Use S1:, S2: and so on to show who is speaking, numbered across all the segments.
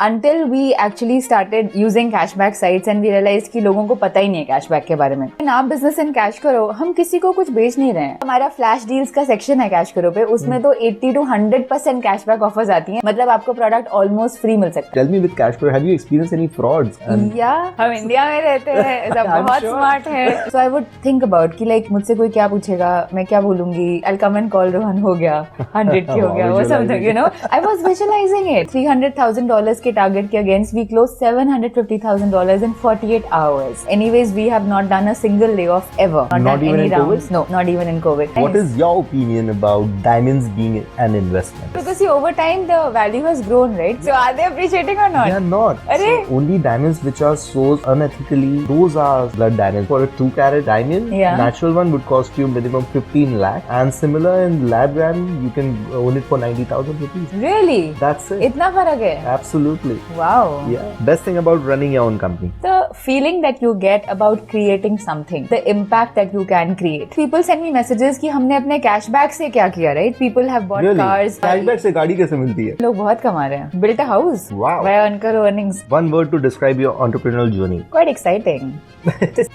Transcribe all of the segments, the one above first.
S1: until we actually started using cashback sites and we realized कि लोगों को पता ही नहीं है cashback के बारे में। आप business in cash करो, हम किसी को कुछ बेच नहीं रहे हैं। हमारा flash deals का section है cash करो पे, उसमें तो 80 to 100% cashback offers आती हैं, मतलब आपको product almost free मिल सकता है।
S2: Tell me with cash करो, have you experienced any frauds?
S1: Yeah, हम इंडिया में रहते हैं, सब बहुत smart है। So I would think about कि like मुझसे कोई क्या पूछेगा, मैं क्या बोलूँगी? I'll come and call Rohan हो गया, 100K हो गया, वो something, you know? I was visualizing it. $300,000 के target के against we closed $750,000 in 48 hours. Anyways, we have not done a single layoff ever.
S2: Not even in
S1: rounds.
S2: COVID?
S1: No, not even in COVID.
S2: What is your opinion about diamonds being an investment?
S1: Because see, over time the value has grown, right? So are they appreciating or not?
S2: They are not.
S1: Arre?
S2: So only diamonds which are sourced unethically, those are blood diamonds. For a 2-carat diamond, natural one would cost you minimum 15 lakh, and similar in lab grown, you can own it for 90,000 rupees.
S1: Really?
S2: That's it.
S1: इतना फर्क है?
S2: Absolutely.
S1: Wow.
S2: Yeah. Best thing about running your own company.
S1: The feeling that you get about creating something, the impact that you can create. People send me messages कि हमने अपने cashback से क्या किया, right? People have bought
S2: Really?
S1: cars.
S2: Cashback से गाड़ी कैसे मिलती है?
S1: लोग बहुत कमा रहे हैं. Built a house.
S2: Wow.
S1: By Anchor earnings.
S2: One word to describe your entrepreneurial journey.
S1: Quite exciting.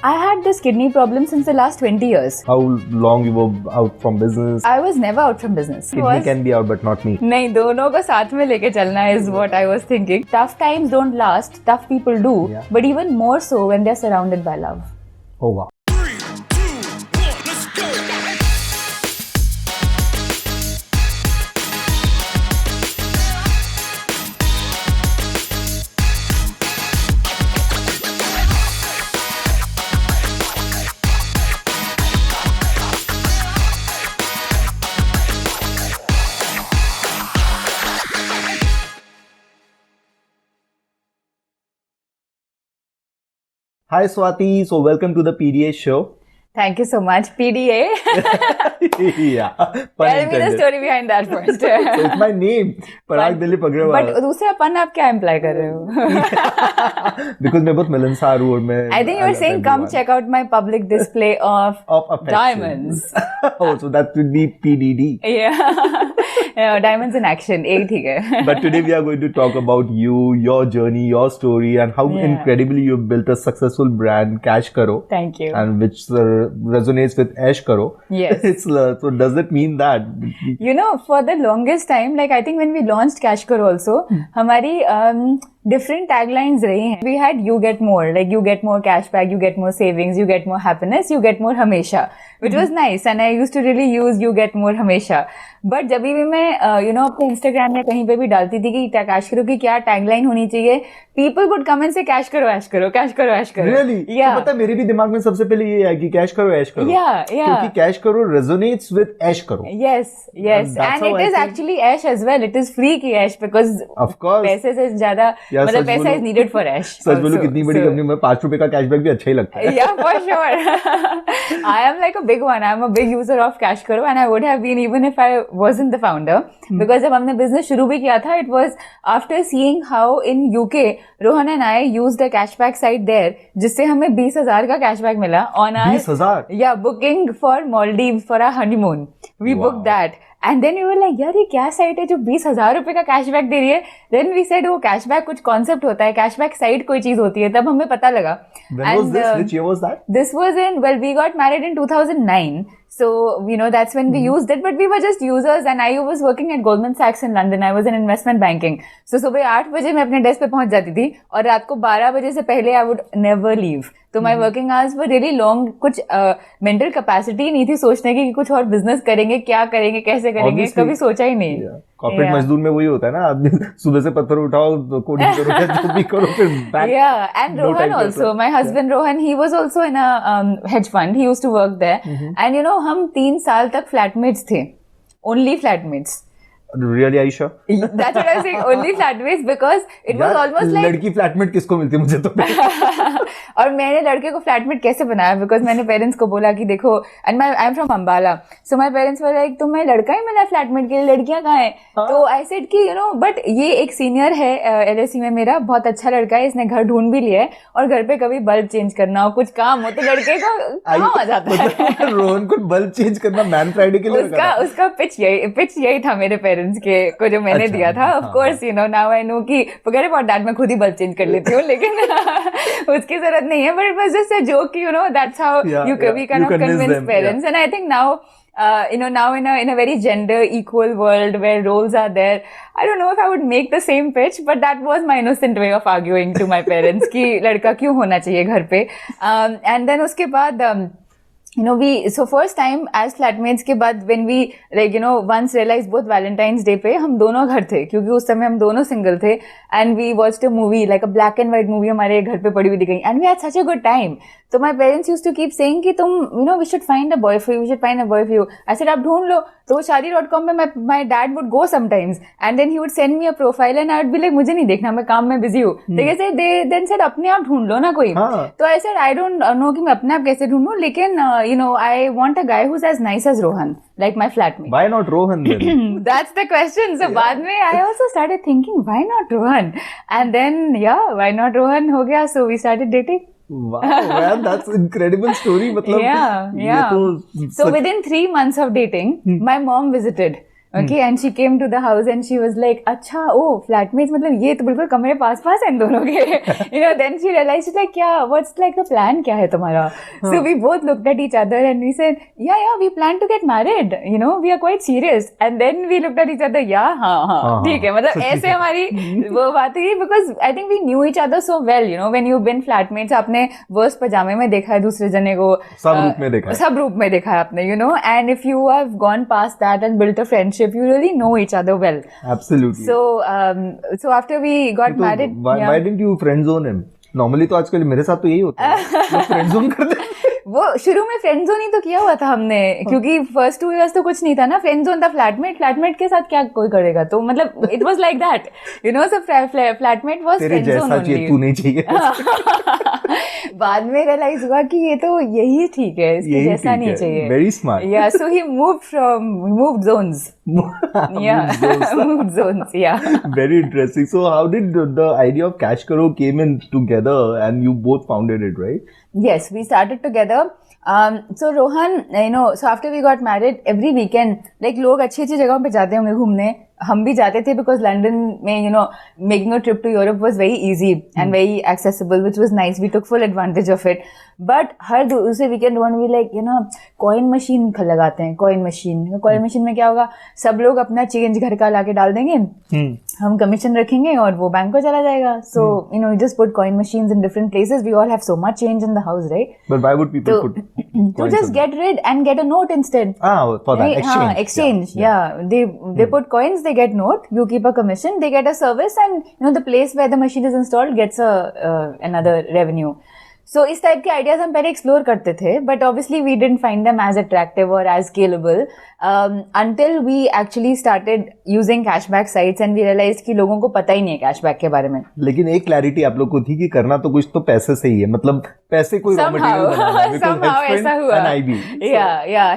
S1: I had this kidney problem since the last 20 years.
S2: How long you were out from business?
S1: I was never out from business.
S2: Kidney can be out, but not me.
S1: नहीं, दोनों को साथ में लेके चलना is what I was thinking. Tough times don't last, tough people do, but even more so when they're surrounded by love.
S2: Oh wow. Hi Swati, so welcome to the PDA show.
S1: Thank you so much, PDA.
S2: Yeah.
S1: Tell me the story behind that first.
S2: So it's my name, Parag Dilip Agrawal.
S1: But दूसरा पन आप क्या imply कर रहे हो?
S2: Because मैं बहुत मिलनसार हूँ और मैं
S1: I think you were saying come check out my public display of diamonds.
S2: Oh, so that would be PDD.
S1: Yeah, diamonds in action. एक ठीक है.
S2: But today we are going to talk about you, your journey, your story, and how incredibly you built a successful brand, Cash Karo.
S1: Thank you.
S2: And which resonates with Ash Karo.
S1: Yes.
S2: So does it mean that?
S1: You know, for the longest time, like I think when we launched Cash Karo also, हमारी different taglines रही हैं. We had you get more, like you get more cashback, you get more savings, you get more happiness, you get more हमेशा, which was nice and I used to really use you get more हमेशा. But जब भी मैं अपने Instagram या कहीं पे भी डालती थी कि कैश करो की क्या टैगलाइन होनी चाहिए, people would come and say cash करो ऐश करो, कैश करो ऐश करो.
S2: Really?
S1: Yeah.
S2: तो पता है मेरे भी दिमाग में सबसे पहले ये है कि कैश करो ऐश करो.
S1: Yeah.
S2: क्योंकि कैश करो resonates with ऐश करो.
S1: Yes. And it is actually ash as well. It is free की ऐश because
S2: of course
S1: पैसे से ज़्यादा मतलब पैसा is needed for ऐश.
S2: सच बोलो कितनी बड़ी कंपनी में ₹5 का कैशबैक भी अच्छा ही लगता है.
S1: Yeah, for sure. I am like a big one. I am a big user of Cash Karo and I would have been even if I wasn't the founder. Because जब हमने business शुरू भी किया था, it was after seeing how in UK, Rohan and I used a cashback site there, जिससे हमें 20,000 का cashback मिला on our
S2: 20,000?
S1: Yeah, booking for Maldives for our honeymoon. We booked that. And then we were like, यार ये क्या site है जो 20,000 रुपए का कैशबैक दे रही है? Then we said, वो कैशबैक कुछ कॉन्सेप्ट होता है, कैशबैक साइट कोई चीज होती है, तब हमें पता लगा.
S2: When was this? Which year was that?
S1: This was we got married in 2009. So, that's when we used it, but we were just users and I was working at Goldman Sachs in London. I was in investment banking. So, सुबह 8 बजे मैं अपने desk पे पहुंच जाती थी और रात को 12 बजे से पहले I would never leave. तो my working hours were really long. कुछ mental capacity नहीं थी सोचने की कि कुछ और business करेंगे, क्या करेंगे, कैसे करेंगे, कभी सोचा ही नहीं.
S2: कॉर्पोरेट मजदूर में वही होता है ना, आदमी सुबह से पत्थर उठाओ, कोडिंग करो, जो भी करो, फिर back.
S1: Yeah, and Rohan also, my husband Rohan, he was also in a hedge fund. He used to work there. And हम 3 साल तक flatmates थे. Only flatmates.
S2: Really, Aisha?
S1: That's what I was saying. Only flatmates because it was almost like
S2: लड़की flatmate किसको मिलती है मुझे तो
S1: और मैंने लड़के को फ्लैटमेट कैसे बनाया बिकॉज मैंने पेरेंट्स को बोला कि देखो and I am from Ambala so my parents were like तुम्हें लड़का ही मिला फ्लैटमेट के लिए लड़कियां कहाँ हैं तो आई सेड कि बट ये एक सीनियर है एलएसी में मेरा बहुत अच्छा लड़का है इसने घर ढूंढ भी लिया है और घर पे कभी बल्ब चेंज करना हो कुछ काम हो तो लड़के का काम आ जाता है
S2: रोहन को बल्ब चेंज करना मैन फ्राइडे के लिए
S1: उसका पिच यही था मेरे पेरेंट्स पेरेंट्स के को जो मैंने दिया था, of course you know now I know कि forget about that, मैं खुद ही बल्ब चेंज कर लेती हूँ, लेकिन उसकी जरूरत नहीं है, but it was just a joke, you know, that's how we kind of convince parents, and I think now now in a very gender equal world where roles are there, I don't know if I would make the same pitch, but that was my innocent way of arguing to my parents कि लड़का क्यों होना चाहिए घर पे. And then उसके बाद so first time as flatmates के बाद when we once realized both Valentine's Day पे हम दोनों घर थे, क्योंकि उस समय हम दोनों single थे, and we watched a movie like a black and white movie हमारे घर पे पड़ी हुई दिख गई, and we had such a good time. So my parents used to keep saying कि तुम we should find a boy for you. I said आप ढूंढ लो. तो shaadi.com पे my dad would go sometimes, and then he would send me a profile and I would be like मुझे नहीं देखना, मैं काम में busy हूँ. they then said अपने आप ढूंढ लो ना कोई. तो I said I don't know कि मैं अपने आप कैसे ढूंढूं, लेकिन I want a guy who's as nice as Rohan, like my flatmate.
S2: Why not Rohan then?
S1: That's the question. So बाद में I also started thinking why not Rohan, and then why not Rohan हो गया. So we started dating.
S2: Wow, man, that's incredible story. मतलब
S1: So within 3 months of dating, my mom visited. Okay, and she came to the house and she was like, अच्छा, flatmates, मतलब ये तो बिल्कुल कमरे पास हैं इन दोनों के. Then she realized, she's like, what's like the plan, क्या है तुम्हारा? So we both looked at each other and we said, we plan to get married. We are quite serious. And then we looked at each other, हाँ, ठीक है. मतलब ऐसे हमारी वो बात हुई, because I think we knew each other so well. When you've been flatmates, आपने वर्स्ट पजामे में देखा है दूसरे जने को, सब रूप में देखा है आपने, and if you have gone past that and built a friendship, you really know each other well.
S2: Absolutely.
S1: So after we got married,
S2: why didn't you friend zone him? Normally तो आजकल मेरे साथ तो यही होता है, लोग friend zone करते हैं.
S1: वो शुरू में फ्रेंड जोन ही तो किया हुआ था हमने, क्योंकि फर्स्ट 2 years तो कुछ नहीं था ना. फ्रेंड जोन था फ्लैटमेट के साथ क्या कोई करेगा, तो मतलब it was like that, so flatmate was friend zone only.
S2: तू नहीं चाहिए.
S1: बाद में रियलाइज हुआ कि ये तो यही ठीक है, इसके जैसा नहीं चाहिए.
S2: Very smart.
S1: या सो ही moved zones. moved zones.
S2: Very interesting. So how did the idea of Cash Karo came in together and you both founded it, right?
S1: Yes, we started together. So Rohan, so after we got married, every weekend, like लोग अच्छी जगहों पे जाते होंगे घूमने, हम भी जाते थे, because London में making a trip to Europe was very easy and very accessible, which was nice. We took full advantage of it. But हर दूसरे weekend one we like coin machine लगाते हैं. coin machine में क्या होगा, सब लोग अपना change घर का लाके डाल देंगे, हम commission रखेंगे और वो बैंक को चला जाएगा. So you just put coin machines in different places. We all have so much change in the house, right?
S2: But why would people put
S1: to just get rid and get a note instead?
S2: For that
S1: exchange. They put coins, they get note, you keep a commission, they get a service, and the place where the machine is installed gets another revenue. So इस type के ideas हम पहले explore करते थे, but obviously we didn't find them as attractive और as scalable until we actually started using cashback sites and we realized कि लोगों को पता ही नहीं है कैशबैक के बारे में.
S2: लेकिन एक क्लैरिटी आप लोग को थी कि करना तो कुछ तो पैसे से ही है, मतलब पैसे कोई रॉ मटेरियल बनाना है.
S1: Somehow ऐसा हुआ.
S2: IB.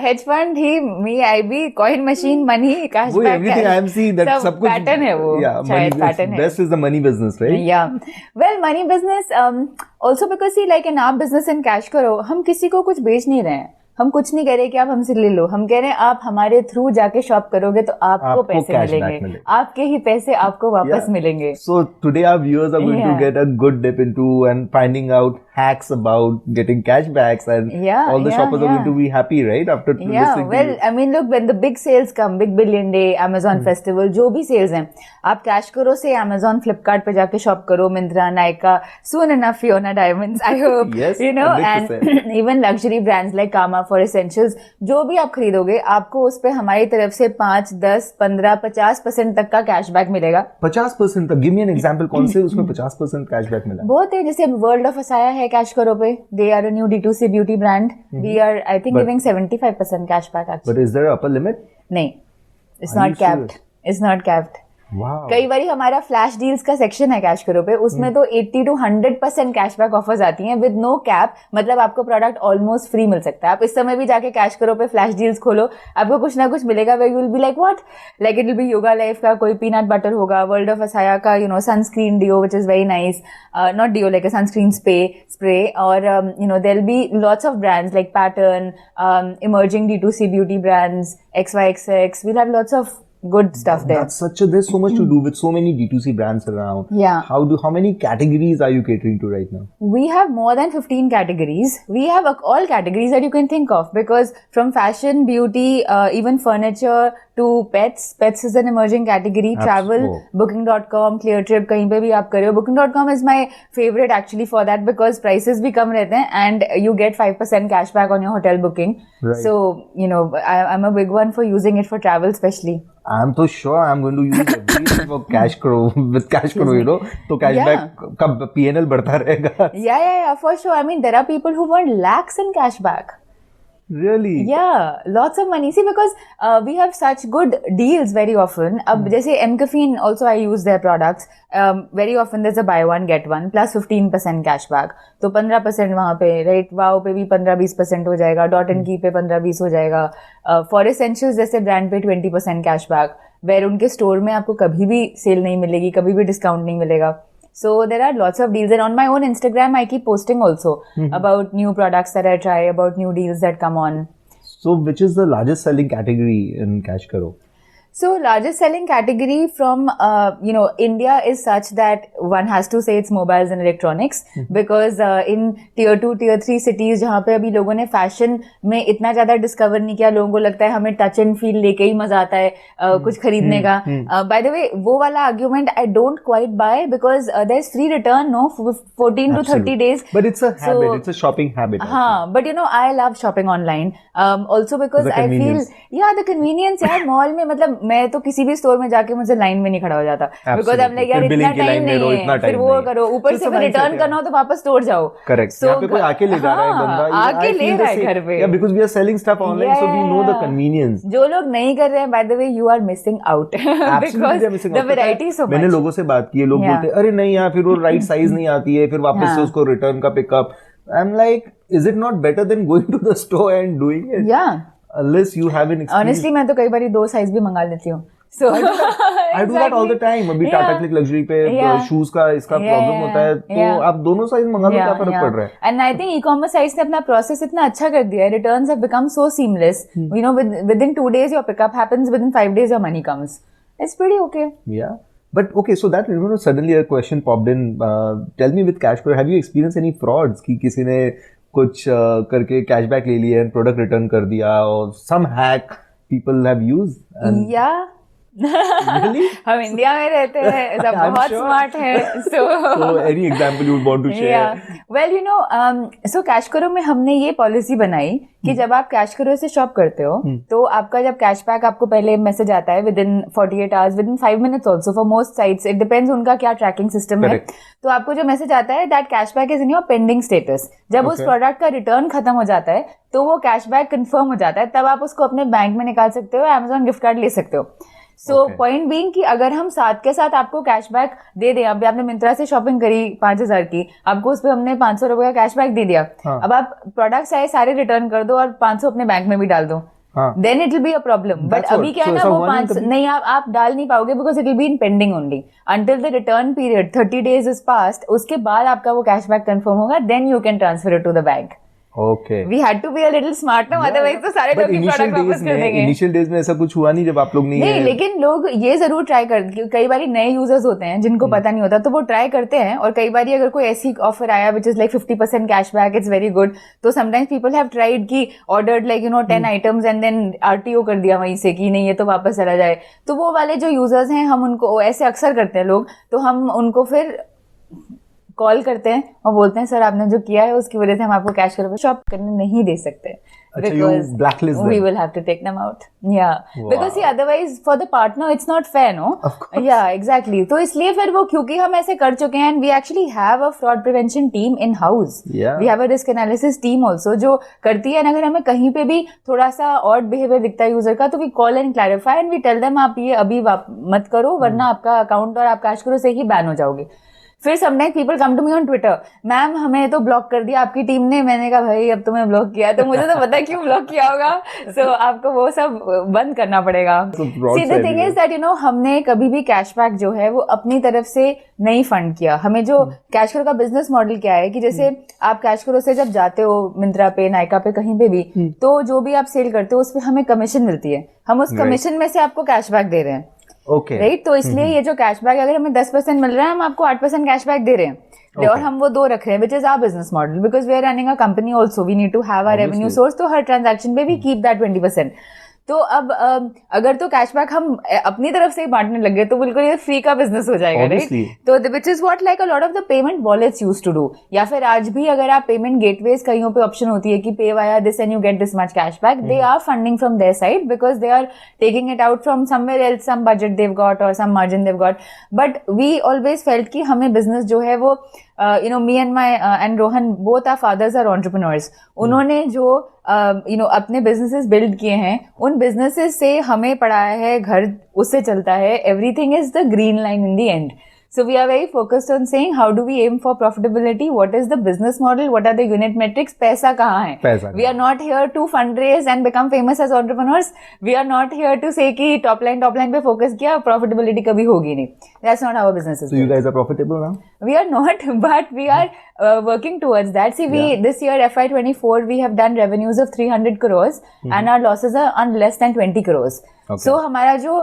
S1: hedge fund he, me IB, coin machine, money, cashback.
S2: Everything I am seeing that सब कुछ
S1: पैटर्न है वो. शायद पैटर्न है.
S2: Best is the money business, right?
S1: Well, money business also because see, like in our business in Cash Karo, हम किसी को कुछ बेच नहीं रहे हैं. हम कुछ नहीं कह रहे कि आप हमसे ले लो, हम कह रहे हैं आप हमारे थ्रू जाके शॉप करोगे तो आपको पैसे मिलेंगे, आपके ही पैसे आपको वापस मिलेंगे.
S2: So today our viewers are going to get a good dip into and finding out hacks about getting cashbacks, and all the shoppers are going to be happy, right? After listening
S1: well, I mean, look, when the big sales come, Big Billion Day, Amazon Festival, जो भी sales हैं, आप cash करो से Amazon, Flipkart पे जाके shop करो, Myntra, Nykaa, soon enough Fiona Diamonds, I hope,
S2: yes,
S1: and even luxury brands like Kama for Essentials, जो भी आप खरीदोगे, आपको उस पे हमारी तरफ से 5, 10, 15, 50% तक का कैशबैक मिलेगा.
S2: 50% तक? Give me an example, कौन से उसमें 50% कैशबैक मिला?
S1: बहुत है, जैसे वर्ल्ड ऑफ असाया है कैश करो पे, they are a new D2C beauty brand. We are, I think, giving 75% cashback actually.
S2: But is there an upper limit?
S1: नहीं, it's not capped. It's not capped.
S2: Wow.
S1: कई बारी हमारा फ्लैश डील्स का section है cash करो पे, उसमें तो 80 to 100% कैशबैक ऑफर्स आती हैं विद नो कैप. मतलब आपको प्रोडक्ट ऑलमोस्ट फ्री मिल सकता है. आप इस समय भी जाके कैश करो पे फ्लैश डील्स खोलो, आपको कुछ ना कुछ मिलेगा. Way you will be like what, like it will be yoga life का कोई पीनट बटर होगा, वर्ल्ड ऑफ असाया का sunscreen deo which is very nice, not deo like a sunscreen spray, और there will be lots of brands like pattern, emerging D2C beauty brands, XYXX. we'll have lots of good stuff there.
S2: There's so much to do with so many D2C brands around.
S1: Yeah.
S2: How many categories are you catering to right now?
S1: We have more than 15 categories. We have all categories that you can think of, because from fashion, beauty, even furniture to pets. Pets is an emerging category. Travel, booking.com, Cleartrip, kahin pe bhi aap kar rahe ho. Booking.com is my favorite actually for that, because prices bhi kam rehte hain and you get 5% cashback on your hotel booking.
S2: Right.
S1: So, I'm a big one for using it for travel especially.
S2: I'm so sure I'm going to use everything for Cashkro, with Cashkro, तो cashback का PNL बढ़ता रहेगा.
S1: Yeah, for sure. I mean, there are people who want lakhs in cashback.
S2: Really?
S1: Yeah, lots of money. See, because we have such good deals very often. अब जैसे M-Caffeine also I use their products. Very often there's a buy one get one plus 15% cashback. तो 15% वहाँ पे, right? Wow पे भी 15-20% हो जाएगा. Dot & Key पे 15-20 हो जाएगा. For Essentials जैसे brand पे 20% cashback. Where उनके store में आपको कभी भी sale नहीं मिलेगी, कभी भी discount नहीं मिलेगा. So there are lots of deals, and on my own Instagram I keep posting also about new products that I try, about new deals that come on.
S2: So which is the largest selling category in Cashkro?
S1: So largest selling category from India is such that one has to say it's mobiles and electronics, because in tier 2 tier 3 cities जहाँ पे अभी लोगों ने fashion में इतना ज़्यादा discover नहीं किया, लोगों को लगता है हमें touch and feel लेके ही मजा आता है कुछ खरीदने का. By the way, वो वाला argument I don't quite buy, because there's free return, no, 14 to 30 days.
S2: But it's a habit, it's a shopping habit.
S1: हाँ, but I love shopping online. Also because I feel, the convenience यार mall में, मतलब मैं तो किसी भी store में जाके मुझे लाइन में नहीं खड़ा हो जाता, बिकॉज अब यार इतना टाइम नहीं है, फिर वो करो, ऊपर से रिटर्न करना हो तो वापस स्टोर जाओ.
S2: करेक्ट. यहाँ पे कोई आके ले जा रहा है बंदा,
S1: आके ले रहा है घर पे.
S2: Because we are selling stuff online, so we know the convenience.
S1: जो लोग नहीं कर रहे हैं, by the way you are missing out, because the variety so much.
S2: मैंने लोगों से बात की है, लोग बोलते हैं अरे नहीं यार, फिर वो राइट साइज नहीं आती है, फिर वापस से उसको रिटर्न का pickup. I am like, is it not better than going to the store and doing it? Unless you have an experience.
S1: Honestly, मैं तो कई बार 2 साइज भी मंगा लेती हूँ. So
S2: I do that all the time. अभी Tata click luxury पे shoes का इसका प्रॉब्लम होता है, तो आप दोनों साइज मंगा लो, क्या फर्क पड़ रहा है?
S1: And I think e-commerce sites ने अपना प्रोसेस इतना अच्छा कर दिया है. Returns have become so seamless. Within 2 days your pickup happens. Within 5 days your money comes. It's pretty okay.
S2: Yeah. But okay, so that suddenly a question popped in. Tell me, with Cashkro, have you experienced any frauds? कि किसी ने कुछ करके cashback ले लिया, product return कर दिया, और some hack people have used? Really?
S1: हम इंडिया में रहते हैं, सब बहुत स्मार्ट है. So
S2: any example you would want to share?
S1: Yeah. Well, so Cashkro में हमने ये पॉलिसी बनाई कि जब आप Cashkro से शॉप करते हो, तो आपका जब कैशबैक आपको पहले मैसेज आता है within 48 hours, within 5 minutes also for most sites, it depends उनका क्या ट्रैकिंग सिस्टम है. तो आपको जो मैसेज आता है that cashback is in your pending status. जब उस प्रोडक्ट का रिटर्न खत्म हो जाता है, तो वो कैशबैक कंफर्म हो जाता है, तब आप उसको अपने बैंक में निकाल सकते हो, Amazon गिफ्ट कार्ड ले सकते हो. सो पॉइंट बीइंग कि अगर हम साथ के साथ आपको कैशबैक दे दें, अभी आपने मिंत्रा से शॉपिंग करी 5,000 की, आपको उस पर हमने 500 रुपए का कैशबैक दे दिया. अब आप प्रोडक्ट्स आए सारे रिटर्न कर दो और 500 अपने बैंक में भी डाल दो, then it will be a problem. But अभी क्या है ना, वो 500 नहीं, आप डाल नहीं पाओगे, because it will be in pending only until the return period 30 days is past. उसके बाद आपका वो कैशबैक कंफर्म होगा, then you can transfer it to the bank.
S2: Okay.
S1: We had to be a little smart now, otherwise तो सारे लोग product वापस कर देंगे.
S2: Initial days में ऐसा कुछ हुआ नहीं जब आप लोग नहीं,
S1: लेकिन लोग ये जरूर ट्राई करते, कई बार नए यूजर्स होते हैं जिनको पता नहीं होता, तो वो ट्राई करते हैं. और कई बार अगर कोई ऐसी ऑफर आया which is like 50% cashback, it's very good, तो समटाइम्स पीपल हैव ट्राइड की ordered like 10 items and then RTO कर दिया वहीं से कि नहीं ये तो वापस चला जाए. तो वो वाले जो यूजर्स हैं, हम उनको ऐसे अक्सर करते हैं लोग, तो हम उनको फिर कॉल करते हैं और बोलते हैं सर आपने जो किया है उसकी वजह से हम आपको Cashkro शॉप करने नहीं दे सकते, because we will have to take them out. Because see, otherwise for the partner it's not fair, no?
S2: Of course.
S1: Exactly. तो इसलिए फिर वो, क्योंकि हम ऐसे कर चुके हैं, and we actually have a fraud prevention team in house. We have a risk analysis team also जो करती है. अगर हमें कहीं पे भी थोड़ा सा odd behavior दिखता है यूजर का, तो we call and clarify and we tell them आप ये अभी मत करो, वरना आपका अकाउंट और आप Cashkro से ही बैन हो जाओगे. फिर sometimes people come to me on Twitter, ma'am हमें तो ब्लॉक कर दिया आपकी टीम ने। मैंने कहा भाई अब तुम्हें ब्लॉक किया तो मुझे तो पता है क्यों ब्लॉक किया होगा। सो आपको वो सब बंद करना पड़ेगा। See the thing is that हमने कभी भी कैशबैक जो है वो अपनी तरफ से नहीं फंड किया। हमें जो कैश करो का बिजनेस मॉडल क्या है कि जैसे आप कैश करो से जब जाते हो मिंत्रा पे, नायका पे, कहीं पे भी, तो जो भी आप सेल करते हो उस पर हमें कमीशन मिलती है, हम उस कमीशन में से आपको कैशबैक दे रहे हैं।
S2: ओके
S1: राइट, तो इसलिए ये जो कैशबैक अगर हमें 10% मिल रहा है, हम आपको 8% कैशबैक दे रहे हैं। और हम वो 2 रख रहे हैं, which is our business model, because we are running a company also, we need to have a revenue source. तो हर ट्रांजैक्शन पे भी कीप दैट 20%। तो अब अगर तो कैशबैक हम अपनी तरफ से ही बांटने लगे तो बिल्कुल ये फ्री का बिजनेस हो जाएगा, राइट? तो which is what like a lot of the payment wallets used to do. या फिर आज भी अगर आप पेमेंट गेटवेज, कहीं पे ऑप्शन होती है कि pay via this and you get this much cashback, they are funding from their side because they are taking it out from somewhere else, some budget they've got और some margin they've got. But we always felt कि हमें business जो है वो me and my and Rohan, both our fathers are entrepreneurs. उन्होंने जो अपने businesses build किए हैं, उन businesses से हमें पढ़ाया है, घर उससे चलता है, everything is the green line in the end. So we are very focused on saying how do we aim for profitability, what is the business model, what are the unit metrics, पैसा कहाँ है? We are not here to fundraise and become famous as entrepreneurs. We are not here to say कि top line पे focus किया, profitability कभी होगी नहीं. That's not how our business is.
S2: So you guys are profitable now?
S1: We are not, but we are working towards that. See, this year FY24 we have done revenues of 300 crores and our losses are on less than 20 crores. Okay. So हमारा जो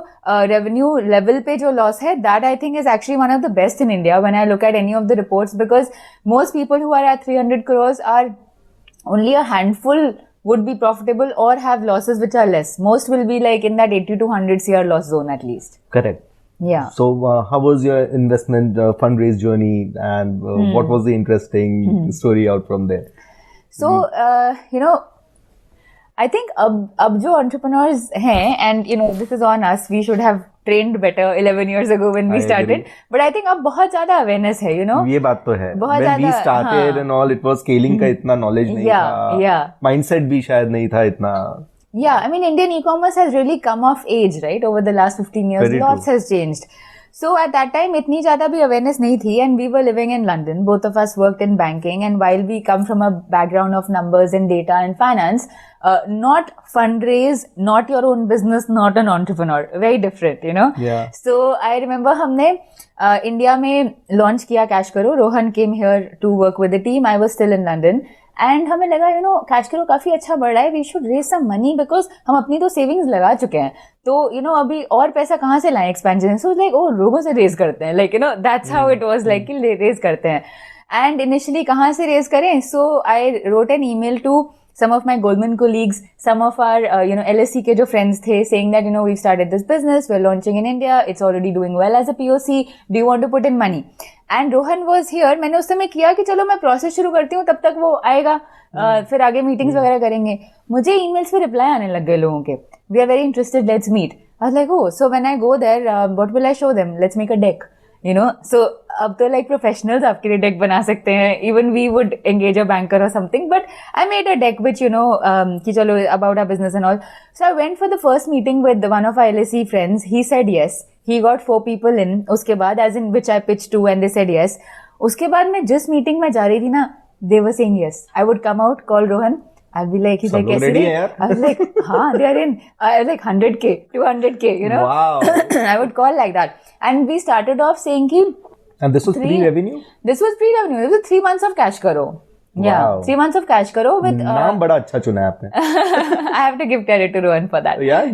S1: revenue level पे जो loss है, that I think is actually one of the best in India when I look at any of the reports, because most people who are at 300 crores are only a handful would be profitable or have losses which are less. Most will be like in that 80 to 100 CR loss zone at least.
S2: Correct.
S1: Yeah.
S2: So how was your investment fundraise journey and what was the interesting story out from there?
S1: So I think अब जो entrepreneurs हैं, and this is on us, we should have trained better 11 years ago when we started. But I think अब बहुत ज्यादा awareness है,
S2: ये बात तो है।
S1: बहुत
S2: when we started and all, it was scaling का इतना knowledge नहीं था, mindset भी शायद नहीं था इतना।
S1: Yeah, I mean Indian e-commerce has really come of age, right? Over the last 15 years,
S2: Very
S1: lots
S2: true.
S1: has changed. So at that time इतनी ज्यादा भी awareness नहीं थी, and we were living in London. Both of us worked in banking, and while we come from a background of numbers and data and finance, not fundraise, not your own business, not an entrepreneur, very different,
S2: Yeah.
S1: So I remember हमने India में launch किया cash करो. Rohan came here to work with the team. I was still in London. And हमें लगा cash करो काफी अच्छा बढ़ रहा है, we should raise some money, because हम अपनी तो सेविंग्स लगा चुके हैं, तो अभी और पैसा कहाँ से लाएं एक्सपेंशन। सो लाइक लोगों से रेज करते हैं, like that's how it was, like कि रेज करते हैं। एंड इनिशियली कहाँ से रेज करें, so I wrote an email to some of my Goldman colleagues, some of our LSE के जो friends थे, saying that we've started this business, we're launching in India, it's already doing well as a POC, do you want to put in money? And Rohan was here. मैंने उस समय किया कि चलो मैं प्रोसेस शुरू करती हूँ, तब तक वो आएगा, फिर आगे मीटिंग्स वगैरह करेंगे। मुझे ईमेल्स पे रिप्लाई आने लग गए लोगों के, we are very interested, let's meet. I was like, oh, so when I go there, what will I show them? Let's make a deck. So अब तो like professionals आपके लिए deck बना सकते हैं, even we would engage a banker or something, but I made a deck which कि चलो about our business and all. So I went for the first meeting with one of our LSE friends. He said yes. He got 4 people in. उसके बाद as in which I pitched to and they said yes. उसके बाद मैं जिस meeting में जा रही थी ना, they were saying yes. I would come out, call Rohan. I'll be like, he's like,
S2: ready hai?
S1: I was like, they are in. I was like 100K, 200K,
S2: Wow.
S1: I would call like that. And we started off saying ki,
S2: and this was pre-revenue?
S1: This was pre-revenue. It was 3 months of cash karo. Yeah,
S2: wow.
S1: 3 months of cash karo with.
S2: नाम बड़ा अच्छा चुना है आपने.
S1: I have to give credit to Rohan for that.
S2: Yeah,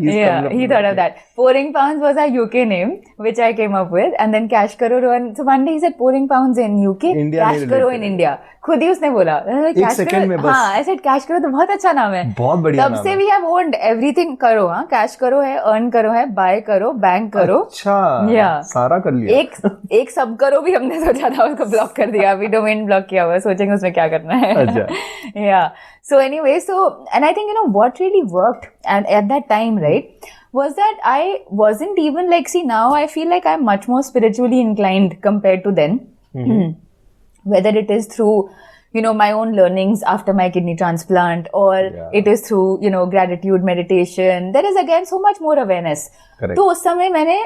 S1: he thought of that. Pouring Pounds was our UK name, which I came up with, and then Cash Karo Rohan. So one day he said Pouring Pounds in UK,
S2: India
S1: Cash Karo in India. खुद ही उसने बोला.
S2: एक second में बस.
S1: हाँ, I said Cash Karo तो बहुत अच्छा नाम है.
S2: बहुत बढ़िया नाम है.
S1: तब से we have owned everything करो, हाँ, Cash करो है, earn करो है, buy करो, bank करो.
S2: अच्छा.
S1: Yeah.
S2: सारा कर लिया.
S1: एक सब करो भी हमने सोचा था, उसको ब्लॉक कर दिया. अभी डोमेन ब्लॉक किया हुआ है, सोचेंगे उसमें क्या करना है.
S2: अच्छा.
S1: Yeah. So anyway, and I think what really worked at that time, right, was that I wasn't even like, see, now I feel like I'm much more spiritually inclined compared to then. Mm-hmm. Whether it is through my own learnings after my kidney transplant, or it is through gratitude meditation, there is again so much more awareness.
S2: Correct.
S1: तो उस समय मैंने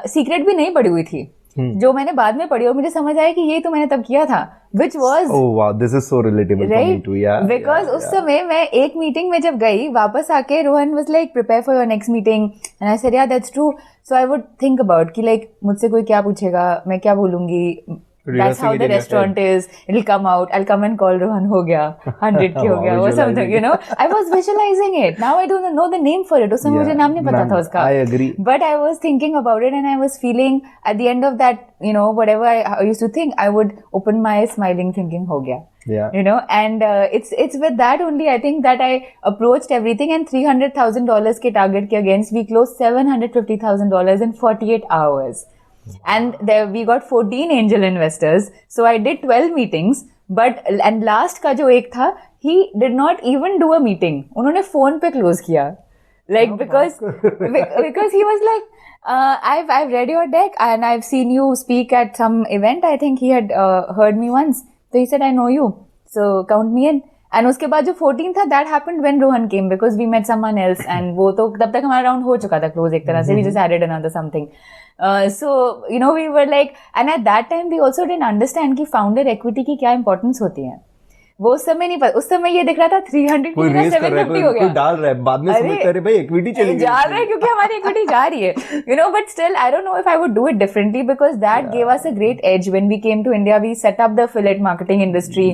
S1: secret भी नहीं पढ़ी हुई थी जो मैंने बाद में पढ़ी और मुझे समझ आया कि ये तो मैंने तब किया था, which was
S2: oh wow, this is so relatable for me too. Yeah,
S1: because उस समय मैं एक मीटिंग में जब गई, वापस आके Rohan was like prepare for your next meeting and I said yeah that's true, so I would think about कि like मुझसे कोई क्या पूछेगा, मैं क्या बोलूंगी. That's how the restaurant is. It'll come out. I'll come and call Rohan. हो गया 100 के हो गया or something. You know, I was visualizing it. Now I don't know the name for it. उस समय मुझे नाम नहीं पता था उसका.
S2: I agree.
S1: But I was thinking about it and I was feeling at the end of that, you know, whatever I used to think, I would open my eyes smiling, thinking हो गया.
S2: Yeah.
S1: You know, and it's with that only I think that I approached everything, and $300,000 के target के against we closed $750,000 in 48 hours. And there we got 14 angel investors, so I did 12 meetings, but and last का जो एक था, he did not even do a meeting. उन्होंने phone पे close किया, like because he was like I've read your deck and I've seen you speak at some event. I think he had heard me once, so he said I know you, so count me in. And उसके बाद जो 14 था, that happened when Rohan came because we met someone else and वो तो तब तक हमारा round हो चुका था close एक तरह से. We just added another something. So you know we were like, and at that time we also didn't understand कि founder equity की क्या importance होती है. वो उस समय नहीं पता, उस समय ये दिख रहा था 300
S2: कोई रेस कर रहा है, कोई डाल रहा है, बाद में समझते रहे भाई इक्विटी चली गई,
S1: जा रहा है क्योंकि हमारी इक्विटी जा रही है, you know. But still I don't know if I would do it differently because that gave us a great edge when we came to India. We set up the affiliate marketing industry.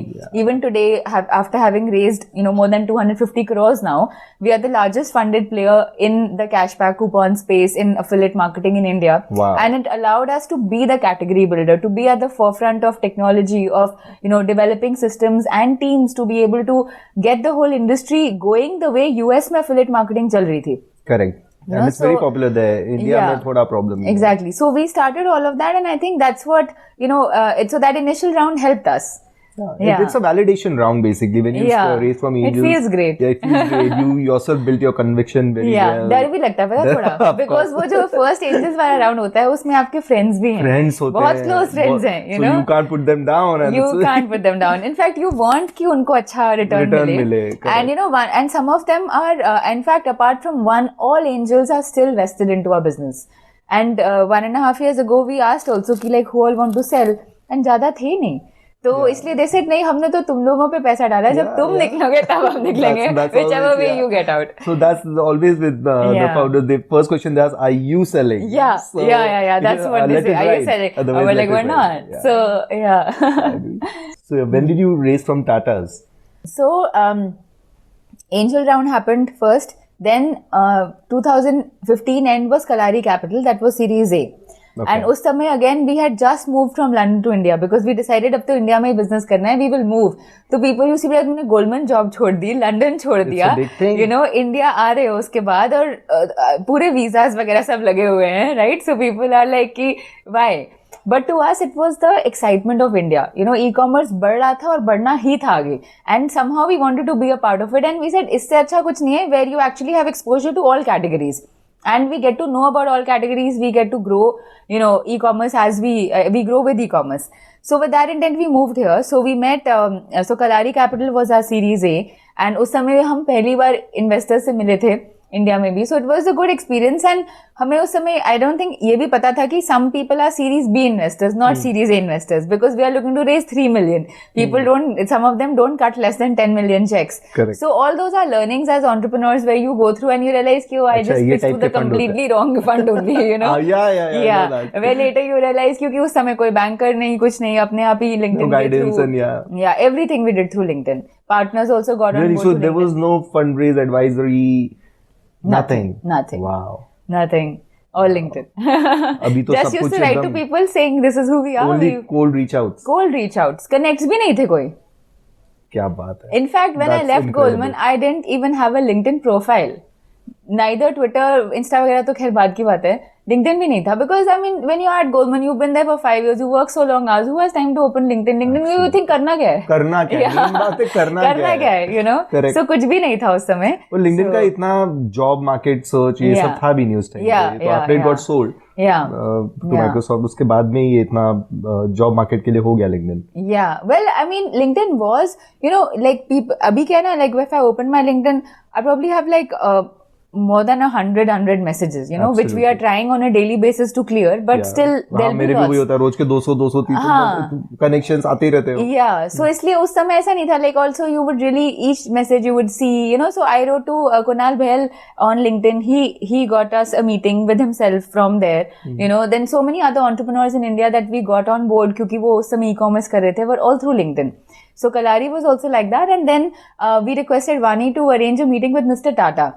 S1: Even today, after having raised, you know, more than 250 crores now, we are the largest funded player in the cashback coupon space in affiliate marketing in India.
S2: Wow.
S1: And it allowed us to be the category builder, to be at the forefront of technology, of, you know, developing systems and teams to be able to get the whole industry going the way US में affiliate marketing चल रही थी.
S2: Correct. And it's very popular there. India में थोड़ा problem है.
S1: Exactly. So we started all of that, and I think that's what, you know, so that initial round helped us.
S2: Yeah. It's a validation round basically when you raise from angels.
S1: It feels great.
S2: Yeah, it feels great. You yourself built your conviction very well.
S1: डर भी लगता है पता थोड़ा, because वो जो first angels वाला round होता है उसमें आपके friends भी हैं.
S2: Friends होते हैं.
S1: बहुत close friends हैं, you know.
S2: So you can't put them down. And
S1: you can't put them down. In fact, you want कि उनको अच्छा return मिले. And you know, and some of them are, in fact, apart from one, all angels are still vested into our business. And 1.5 years ago, we asked also कि like who all want to sell, and ज़्यादा थे नहीं. तो इसलिए they said नहीं, हमने तो तुम लोगों पे पैसा डाला, जब तुम निकलोगे तब हम निकलेंगे, whichever way you get out.
S2: So that's always with the founders. The first question they ask, are you selling?
S1: Yeah, so, yeah. That's what they say. Are you selling?
S2: Otherwise,
S1: we're like, we're not. Yeah. So yeah.
S2: So when did you raise from Tatas?
S1: So angel round happened first. Then 2015 end was Kalari Capital. That was Series A. Okay. And उस समय again we had just moved from London to India because we decided अब तो India में ही business करना है, we will move. तो people used to be like, तुमने Goldman job छोड़ दी, लंदन छोड़ दिया, you know, इंडिया आ रहे हो उसके बाद और पूरे वीजास वगैरह सब लगे हुए हैं, right? So people are like कि why? But to us it was the excitement of India. You know, e-commerce बढ़ रहा था और बढ़ना ही था आगे. And somehow we wanted to be a part of it. And we said इससे अच्छा कुछ नहीं है where you actually have exposure to all categories. And we get to know about all categories. We get to grow, you know, e-commerce as we grow with e-commerce. So with that intent, we moved here. So we met. So Kalari Capital was our Series A, and उस समय हम पहली बार investors से मिले थे India में भी. So it was a good experience, and हमें उस समय I don't think ये भी पता था कि some people are Series B investors, not Series A investors, because we are looking to raise 3 million. People don't, some of them don't cut less than 10 million checks.
S2: Correct.
S1: So all those are learnings as entrepreneurs where you go through and you realize कि I just pitched to the completely wrong fund only, you know.
S2: Yeah.
S1: Where later you realize क्योंकि उस समय कोई banker नहीं, कुछ नहीं, अपने आप ही LinkedIn
S2: no guidance
S1: through, and everything we did through LinkedIn. Partners also got on board.
S2: So there was no fundraise advisory. Nothing. Wow.
S1: Nothing. All LinkedIn.
S2: अभी तो
S1: just used to write to people saying this is who we are.
S2: Only cold reach outs.
S1: Cold reach outs. Connects भी नहीं थे कोई.
S2: क्या बात है.
S1: In fact, when I left Goldman, I didn't even have a LinkedIn profile. Neither Twitter, Insta वगैरह तो खैर बाद की बात है. LinkedIn भी नहीं था because I mean when you are at Goldman, you've been there for 5 years, you work so long hours, who has time to open LinkedIn? LinkedIn you think करना क्या है?
S2: करना क्या है? मेन बात है करना
S1: क्या है? You know?
S2: Correct.
S1: So कुछ भी नहीं था उस समय.
S2: और LinkedIn का इतना job market search ये सब था भी नहीं उस टाइम पे. तो आपने got sold. to Microsoft. उसके बाद में ये इतना job market के लिए हो गया LinkedIn.
S1: Yeah, well, I mean LinkedIn was, you know, like people अभी क्या है ना, like if I open my LinkedIn, I probably have like more than 100 messages, you know, which we are trying on a daily basis to clear, but still there'll be lots.
S2: होता है रोज के 200-230 connections आते ही रहते हो.
S1: Yeah, so इसलिए उस समय ऐसा नहीं था. Like also you would really each message you would see, you know. So I wrote to Kunal Bahel on LinkedIn. He got us a meeting with himself from there. You know, then so many other entrepreneurs in India that we got on board क्योंकि वो उस समय e-commerce कर रहे थे, were all through LinkedIn. So Kalari was also like that, and then we requested Vani to arrange a meeting with Mr. Tata.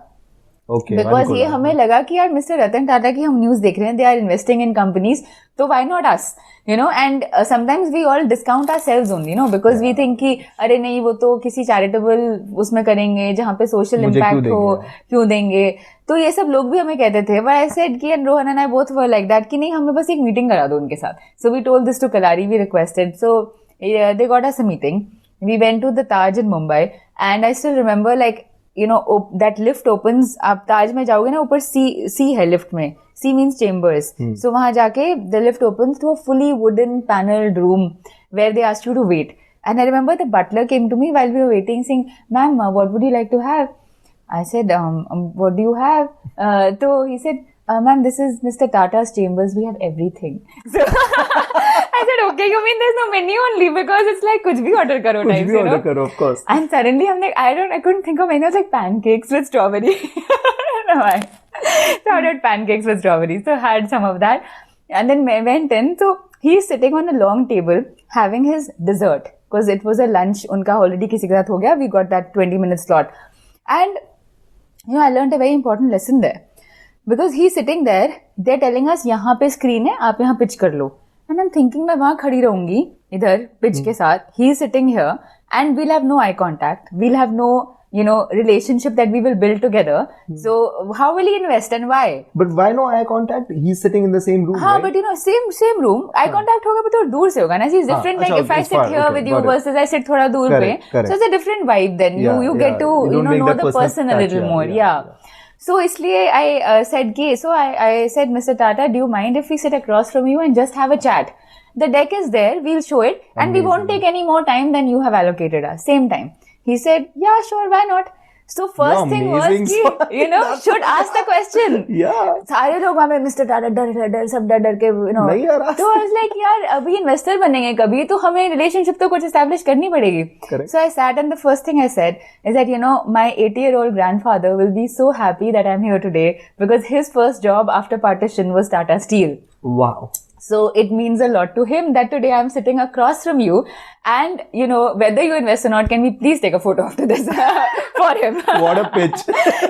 S2: Okay,
S1: because ये हमें लगा कि यार मिस्टर रतन टाटा की हम न्यूज देख रहे हैं, they are investing in companies, तो why not us, you know. And sometimes we all discount ourselves only, no, because we think कि अरे नहीं वो तो किसी चैरिटेबल उसमें करेंगे जहाँ पे सोशल इम्पैक्ट हो, क्यों देंगे. तो ये सब लोग भी हमें कहते थे, बट आई सेड कि Rohan and I both were like that कि नहीं हमें बस एक मीटिंग करा दो उनके साथ. So we told this to Kalaari, we requested, so they got us a meeting. We went to the Taj in Mumbai and I still remember like you know, that lift opens, आप ताज में जाओगे ना, ऊपर सी है लिफ्ट में, C means chambers. So वहाँ जाके the lift opens to a fully wooden paneled room where they asked you to wait. And I remember the butler came to me while we were waiting saying, ma'am, what would you like to have? I said, what do you have? So he said, ma'am, this is Mr. Tata's chambers. We have everything. So I said, okay, you mean there's no menu only, because it's like kuch bhi order karo type,
S2: कुछ भी order करो, of course.
S1: And suddenly I'm like, I couldn't think of anything. I was like pancakes with strawberry. No, so I ordered pancakes with strawberry. So I had some of that, and then went in. So he's sitting on a long table having his dessert because it was a lunch. उनका already किसी के साथ हो गया. We got that 20-minute slot, and you know I learned a very important lesson there. Because he's sitting there, they're telling us यहाँ पे screen है, आप यहाँ pitch कर लो. And I'm thinking मैं वहाँ खड़ी रहूंगी इधर pitch के साथ. He's sitting here and we'll have no eye contact. We'll have no, you know, relationship that we will build together. So how will he invest and why?
S2: But why no eye contact? He's sitting in the same room,
S1: हाँ,
S2: right?
S1: but you know, same room. Eye contact होगा but थोड़ा दूर से होगा ना. See, it's different. Like if I sit here with you versus I sit थोड़ा दूर पे. So it's a different vibe then. You get to, you know the person a little more. Yeah. So इसलिए I said कि, so I said, Mr. Tata, do you mind if we sit across from you and just have a chat? The deck is there, we'll show it, and we won't take any more time than you have allocated us. Same time. He said, yeah, sure, why not? So first thing was कि, you know, should ask the question.
S2: Yeah.
S1: सारे लोग हमें Mr. Tata डर सब डर के, you know.
S2: नहीं यार.
S1: तो I was like, यार अभी इन्वेस्टर बनेंगे कभी तो हमें रिलेशनशिप तो कुछ एस्टैब्लिश करनी पड़ेगी.
S2: Correct.
S1: So I sat and the first thing I said is that, you know, my 80-year-old grandfather will be so happy that I'm here today because his first job after partition was Tata Steel.
S2: Wow.
S1: So it means a lot to him that today I'm sitting across from you, and you know whether you invest or not, can we please take a photo after this for him?
S2: What a pitch.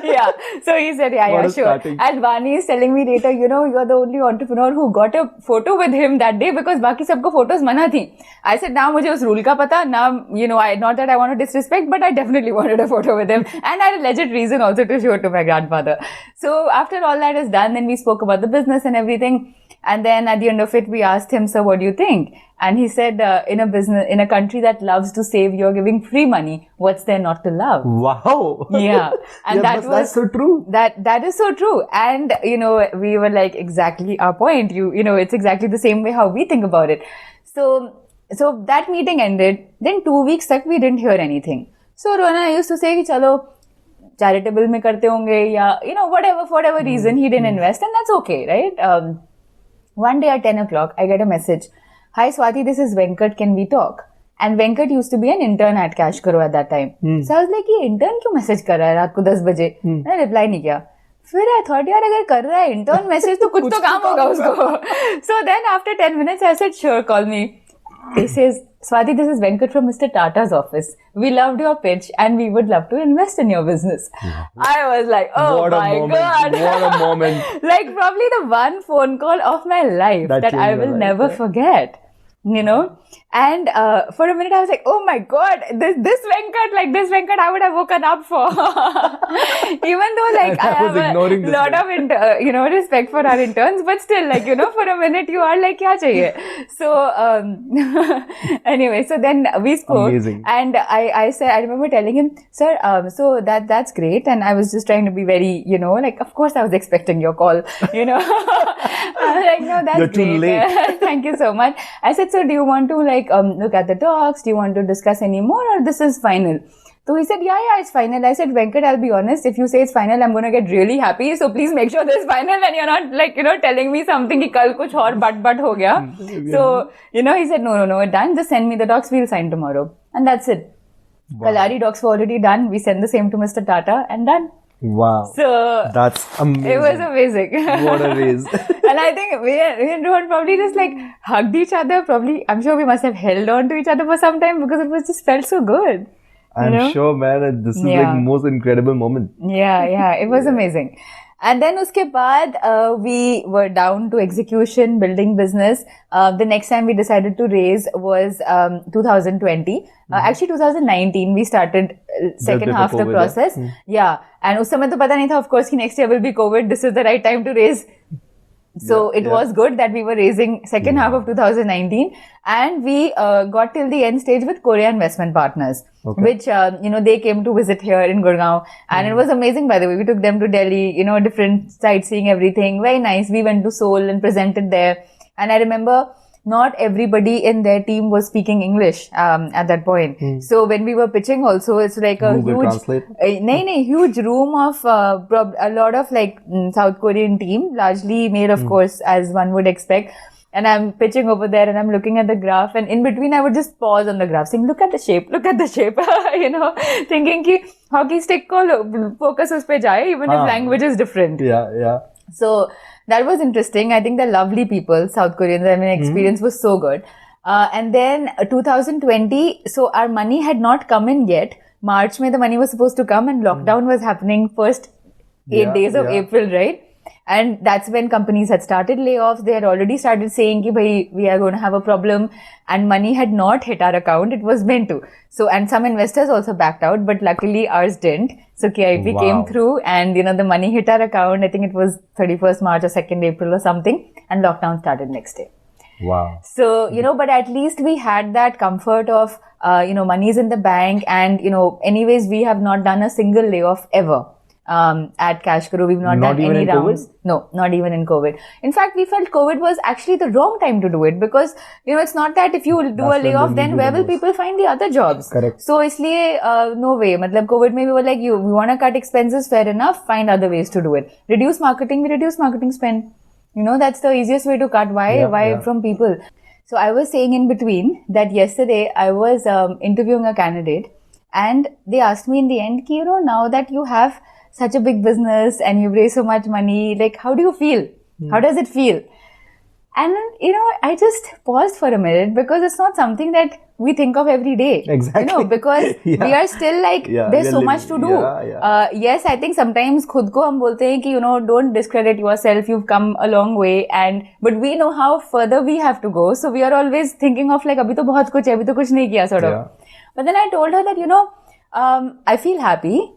S1: Yeah. So he said, yeah, sure.
S2: Starting.
S1: And Vani is telling me later, you know, you're the only entrepreneur who got a photo with him that day because बाकी सबको photos मना थी. I said, now मुझे उस rule का पता, now, you know, not that I want to disrespect, but I definitely wanted a photo with him. And I had a legit reason also to show it to my grandfather. So after all that is done, then we spoke about the business and everything. And then at the end of it, we asked him, so what do you think? And he said, in a country that loves to save, you're giving free money. What's there not to love?
S2: Wow.
S1: Yeah. And
S2: yeah, that's so true.
S1: That is so true. And, you know, we were like, exactly our point. You know, it's exactly the same way how we think about it. So that meeting ended. Then 2 weeks tak we didn't hear anything. So Rohan I used to say, ki chalo, charitable mein karte honge, ya, you know, for whatever reason, he didn't invest. And that's okay, right? One day at 10 o'clock, I get a message. Hi Swati, this is Venkat, can we talk? And Venkat used to be an intern at Cash Karo at that time. So I was like, ये intern क्यों message कर रहा है रात को 10 बजे? मैंने reply नहीं किया. फिर I thought यार अगर कर रहा है intern message तो कुछ तो काम होगा उसको. So then after 10 minutes I said, sure, call me. He says, Swati, this is Venkat from Mr. Tata's office. We loved your pitch and we would love to invest in your business. I was like, oh
S2: what
S1: my God.
S2: What a moment.
S1: Like probably the one phone call of my life that I will never forget. You know, and for a minute I was like, oh my God, this Venkat I would have woken up for. Even though like I have a lot of you know, respect for our interns, but still like, you know, for a minute you are like, kya chahiye? So anyway, so then we spoke. Amazing. And I said, I remember telling him, sir, so that's great, and I was just trying to be very, you know, like of course I was expecting your call, you know. I was like, no, that's
S2: You're too
S1: great.
S2: late.
S1: Thank you so much. I said, so do you want to like look at the docs? Do you want to discuss any more, or this is final? So he said, yeah, it's final. I said, Venkat, I'll be honest. If you say it's final, I'm going to get really happy. So please make sure this final and you're not like, telling me something ki kal kuch aur but ho gaya. So, he said, no, we're done. Just send me the docs. We'll sign tomorrow. And that's it.
S2: Wow.
S1: Kalari docs were already done. We sent the same to Mr. Tata and done.
S2: Wow.
S1: So
S2: that's amazing.
S1: It was amazing.
S2: What a raise.
S1: And I think we probably just like hugged each other. Probably, I'm sure we must have held on to each other for some time because it was just felt so good.
S2: I'm sure, man, this is like the most incredible moment.
S1: Yeah, it was amazing. And then uske baad, we were down to execution, building business. The next time we decided to raise was 2020. Actually, 2019, we started second half of the process. Yeah. And us samay to pata nahi tha, of course, ki next year will be COVID. This is the right time to raise. So it was good that we were raising second half of 2019, and we got till the end stage with Korea Investment Partners, which they came to visit here in Gurgaon, and it was amazing. By the way, we took them to Delhi, different sightseeing, everything very nice. We went to Seoul and presented there, and I remember not everybody in their team was speaking English at that point. So when we were pitching also, it's like a huge room of a lot of like South Korean team, largely male, of course, as one would expect. And I'm pitching over there and I'm looking at the graph, and in between I would just pause on the graph saying, look at the shape, thinking ki hockey stick ko focus us pe jaye, even if language is different.
S2: Yeah.
S1: So that was interesting. I think they're lovely people, South Koreans. I mean, experience was so good. And then 2020, so our money had not come in yet. March mein the money was supposed to come, and lockdown was happening first 8 days of April, right? And that's when companies had started layoffs. They had already started saying ki bhai, we are going to have a problem, and money had not hit our account. It was meant to. So, and some investors also backed out, but luckily ours didn't. So KIP came through, and the money hit our account. I think it was 31st March or 2nd April or something, and lockdown started next day.
S2: Wow.
S1: So, but at least we had that comfort of, money's in the bank, and, anyways, we have not done a single layoff ever. At Cashkaro, we've not done any rounds. No, not even in COVID. In fact, we felt COVID was actually the wrong time to do it, because, it's not that if you do a layoff, then where will people find the other jobs?
S2: Correct.
S1: So, isliye, no way. Matlab, COVID maybe we were like, we want to cut expenses, fair enough, find other ways to do it. Reduce marketing, we reduce marketing spend. That's the easiest way to cut. Why from people? So, I was saying in between that yesterday I was interviewing a candidate, and they asked me in the end, ki, now that you have such a big business and you've raised so much money, like, how do you feel? How does it feel? And, I just paused for a minute, because it's not something that we think of every day.
S2: Exactly.
S1: Because we are still like, there's so much to do. Yes, I think sometimes khud ko hum bolte hain ki, don't discredit yourself. You've come a long way, but we know how further we have to go. So we are always thinking of like, abhi to bahut kuch hai, abhi to kuch nahi kiya, sort of. But then I told her that, I feel happy.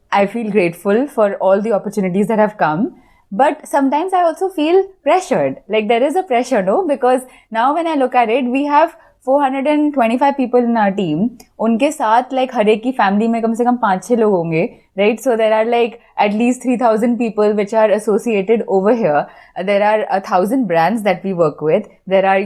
S1: I feel grateful for all the opportunities that have come, but sometimes I also feel pressured. Like there is a pressure, no? Because now when I look at it, we have 425 people in our team. Unke saath like har ek ki family mein kam se kam 5-6 log honge, right? So there are like at least 3,000 people which are associated over here. There are 1,000 brands that we work with. There are,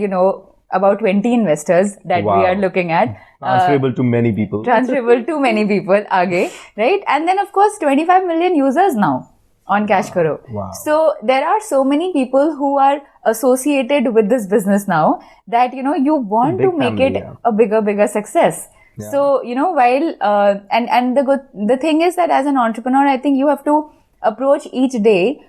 S1: about 20 investors that we are looking at.
S2: Transferable to many people.
S1: Transferable to many people, aage, right? And then of course 25 million users now on Cashkaro.
S2: Wow.
S1: So there are so many people who are associated with this business now that, you want to make it a bigger success. Yeah. So, while, and the thing is that as an entrepreneur, I think you have to approach each day,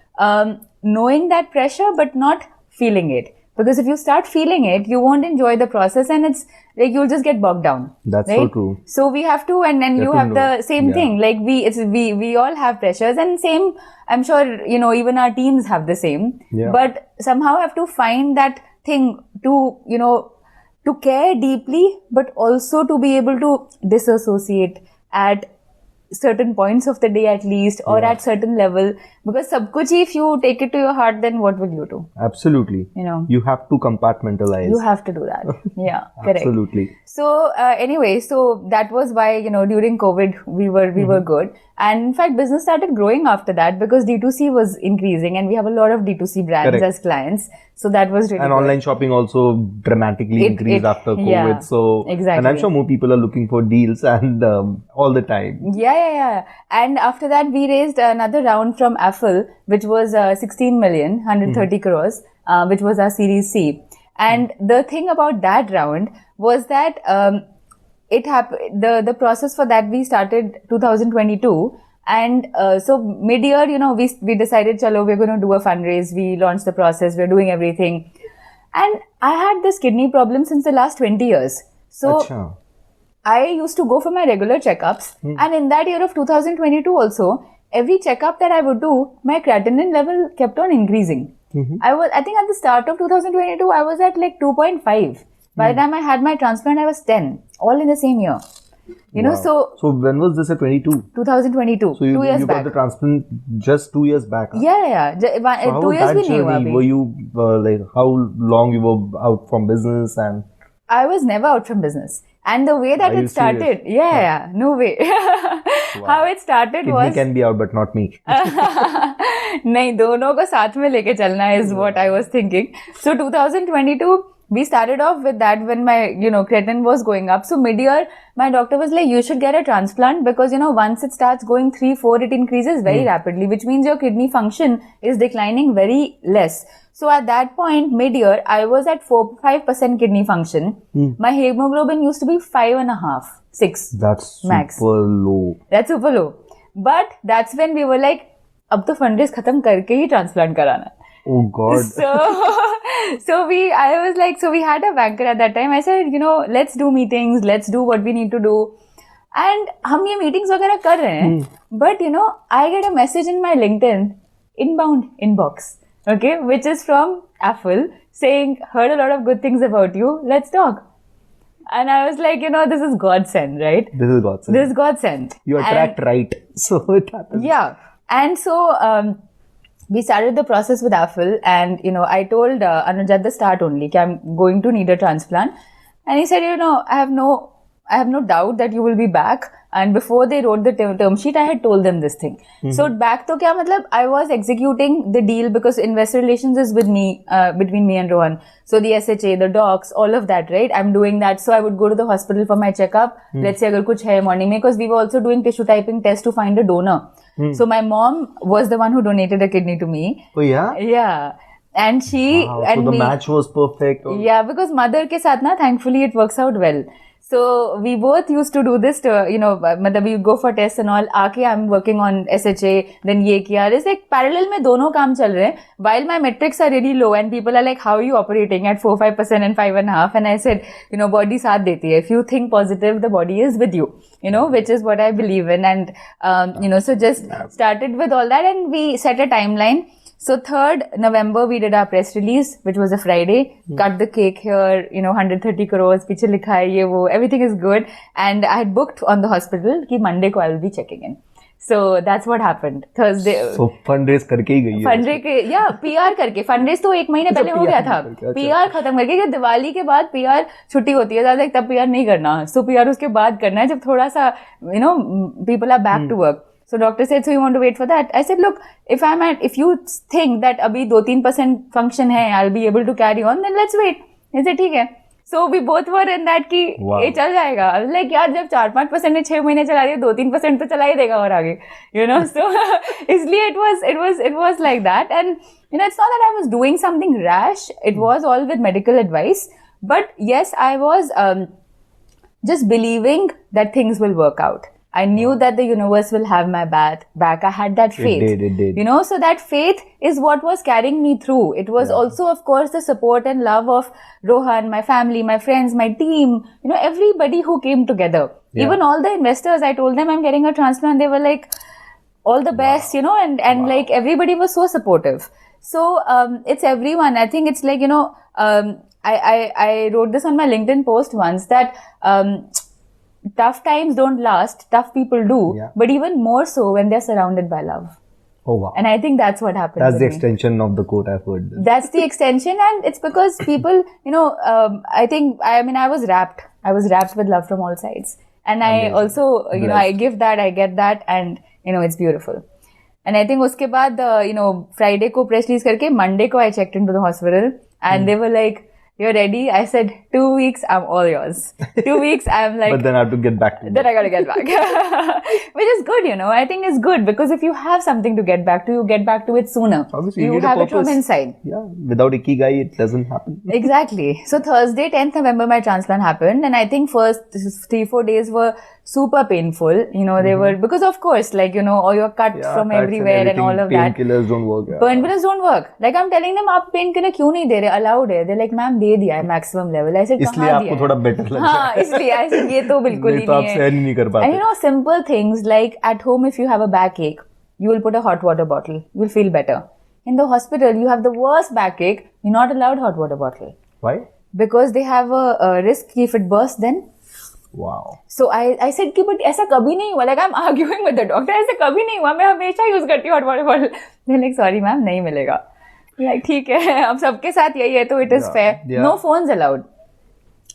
S1: knowing that pressure, but not feeling it. Because if you start feeling it, you won't enjoy the process, and it's like you'll just get bogged down.
S2: That's
S1: right?
S2: so true.
S1: So we have to, and then you have the same thing. Like we all have pressures, and same, I'm sure, even our teams have the same. Yeah. But somehow have to find that thing to, to care deeply, but also to be able to disassociate at certain points of the day at least, or
S2: Yeah.
S1: at certain level, because sab kuch if you take it to your heart, then what will you do?
S2: Absolutely.
S1: You know,
S2: You have to compartmentalize.
S1: you have to do that. Yeah, correct.
S2: Absolutely.
S1: So anyway, so that was why, you know, during COVID we were good, and in fact business started growing after that because D2C was increasing, and we have a lot of D2C brands
S2: Correct.
S1: as clients. So that was really
S2: And
S1: good.
S2: online shopping also dramatically increased after COVID.
S1: yeah,
S2: So,
S1: exactly.
S2: and I'm sure more people are looking for deals and all the time.
S1: Yeah. And after that, we raised another round from Affle, which was 16 million, 130 crores, which was our Series C. And the thing about that round was that it happened. The process for that we started 2022. And so mid-year, you know, we decided, chalo, we're going to do a fundraise. We launched the process. We're doing everything. And I had this kidney problem since the last 20 years. So
S2: Achha.
S1: I used to go for my regular checkups. And in that year of 2022 also, every checkup that I would do, my creatinine level kept on increasing. I think at the start of 2022, I was at like 2.5. By the time I had my transplant, I was 10. All in the same year. You know,
S2: Wow. So when was this at 22?
S1: 2022,
S2: So you
S1: 2 years
S2: you
S1: back.
S2: got the transplant just 2 years back. Huh?
S1: Yeah.
S2: So how
S1: 2
S2: was
S1: years
S2: that
S1: bhi nahi hua
S2: journey?
S1: abhi.
S2: Were you like how long you were out from business and?
S1: I was never out from business. And the way that
S2: Are you
S1: it started, yeah, no way. How it started
S2: Kidney
S1: was,
S2: can be out, but not me.
S1: नहीं, दोनों को साथ में लेके चलना is what I was thinking. So 2022, we started off with that when my, you know, creatinine was going up. So mid-year, my doctor was like, you should get a transplant because, you know, once it starts going 3, 4, it increases very rapidly, which means your kidney function is declining very less. So at that point, mid-year, I was at 5% kidney function. My hemoglobin used to be 5.5, 6.
S2: That's
S1: Max.
S2: super low.
S1: That's super low. But that's when we were like, अब तो fundraise खत्म करके ही transplant कराना है.
S2: Oh God.
S1: So we had a banker at that time. I said, you know, let's do meetings, let's do what we need to do. And हम ये meetings वगैरह कर रहे हैं. But you know, I get a message in my LinkedIn inbound inbox, okay, which is from Affle saying, heard a lot of good things about you. Let's talk. And I was like, you know, this is God sent, right?
S2: This is God sent.
S1: This is God sent.
S2: You attract right, so it happens.
S1: Yeah. And so we started the process with Affle, and you know, I told Anuj at the start only that I'm going to need a transplant, and he said, you know, I have no doubt that you will be back. And before they wrote the term sheet, I had told them this thing. So back to kya matlab, I was executing the deal because investor relations is with me, between me and Rohan. So the SHA, the docs, all of that, right? I'm doing that. So I would go to the hospital for my checkup. Let's say agar kuch hai morning mein, because we were also doing tissue typing test to find a donor. So my mom was the one who donated a kidney to me.
S2: Oh yeah?
S1: Yeah. And she
S2: Wow,
S1: and
S2: so the
S1: me,
S2: match was perfect.
S1: yeah, because mother ke saath na, thankfully it works out well. So we both used to do this to, you know, matlab you go for tests and all, aake I'm working on SHA, then ye kiya. It's like parallel mein dono kaam chal rahe hain, while my metrics are really low and people are like, how are you operating at 4-5% and 5.5%? And I said, you know, body saath deti hai. If you think positive, the body is with you, you know, which is what I believe in. And, you know, so just started with all that, and we set a timeline. So 3rd November, we did our press release, which was a Friday. Cut the cake here, you know, 130 crores, piche likha hai, ye wo, everything is good. And I had booked on the hospital ki Monday ko I will be checking in. So that's what happened. Thursday.
S2: So fundraise करके ही गई है.
S1: Fundraise के, yeah, PR करके. Fundraise तो 1 महीने पहले हो गया था. PR खत्म करके, कि दिवाली के बाद PR छुट्टी होती है, ज़्यादा तब PR नहीं करना. So PR उसके बाद करना है, जब थोड़ा सा, you know, people are back to work. So doctor said, so you want to wait for that? I said, look, if you think that abhi 2-3% function hai, I'll be able to carry on, then let's wait. He said, theek hai. So we both were in that कि ये चल जाएगा. I was like, यार जब 4-5% ने 6 महीने चला रही है, 2-3% तो चला ही देगा और आगे, you know. So इसलिए it was like that. And you know, it's not that I was doing something rash. It was all with medical advice. But yes, I was just believing that things will work out. I knew that the universe will have my back. I had that faith.
S2: It did.
S1: You know, so that faith is what was carrying me through. It was also, of course, the support and love of Rohan, my family, my friends, my team, you know, everybody who came together. Yeah. Even all the investors, I told them I'm getting a transplant. They were like, all the best, you know, and like everybody was so supportive. So, it's everyone. I think it's like, you know, I wrote this on my LinkedIn post once that, tough times don't last, tough people do,
S2: Yeah.
S1: but even more so when they're surrounded by love.
S2: Oh wow.
S1: And I think that's what happens.
S2: That's
S1: with
S2: the
S1: me.
S2: extension of the quote I've heard.
S1: That's the extension, and it's because people, I was wrapped. I was wrapped with love from all sides. And I
S2: Amazing.
S1: also, I
S2: Blessed.
S1: give that, I get that, and, it's beautiful. And I think uske baad, Friday ko press release karke, Monday ko I checked into the hospital, and they were like, "You're ready?" I said, 2 weeks, I'm all yours. 2 weeks, I'm like,
S2: But then I have to get back to
S1: then I gotta get back. Which is good, I think it's good because if you have something to get back to, you get back to it sooner.
S2: Obviously, you
S1: you
S2: need a
S1: have it from
S2: purpose.
S1: inside.
S2: Yeah, without Ikigai, it doesn't happen.
S1: Exactly. So Thursday, 10th November, my transplant happened, and I think first 3-4 days were super painful. They were, because of course, like, or you're cut
S2: Yeah,
S1: from
S2: cuts
S1: everywhere and all of that.
S2: Painkillers don't work. Yeah.
S1: Painkillers don't work. Like I'm telling them, आप painkiller क्यों नहीं दे रहे? Allowed है. They're like, ma'am दे दिया है maximum level. I said,
S2: इसलिए
S1: कहाँ
S2: आपको
S1: दिया है?
S2: थोड़ा better लग रहा
S1: हाँ, इसलिए I said ये तो बिल्कुल
S2: नहीं
S1: ही
S2: तो आप
S1: नहीं है.
S2: सहन ही नहीं कर
S1: And
S2: पाते.
S1: simple things like at home, if you have a backache, you will put a hot water bottle. You will feel better. In the hospital, you have the worst backache. You're not allowed hot water bottle
S2: Why?
S1: because they have a risk if it bursts. Then.
S2: Wow.
S1: So I said कि but ऐसा कभी नहीं हुआ. Like I'm arguing with the doctor. ऐसा कभी नहीं हुआ. मैं हमेशा use करती हूँ hot water bottle. They're like, sorry ma'am, नहीं मिलेगा. Like ठीक है. अब सबके साथ यही है तो it is fair.
S2: Yeah.
S1: No phones allowed.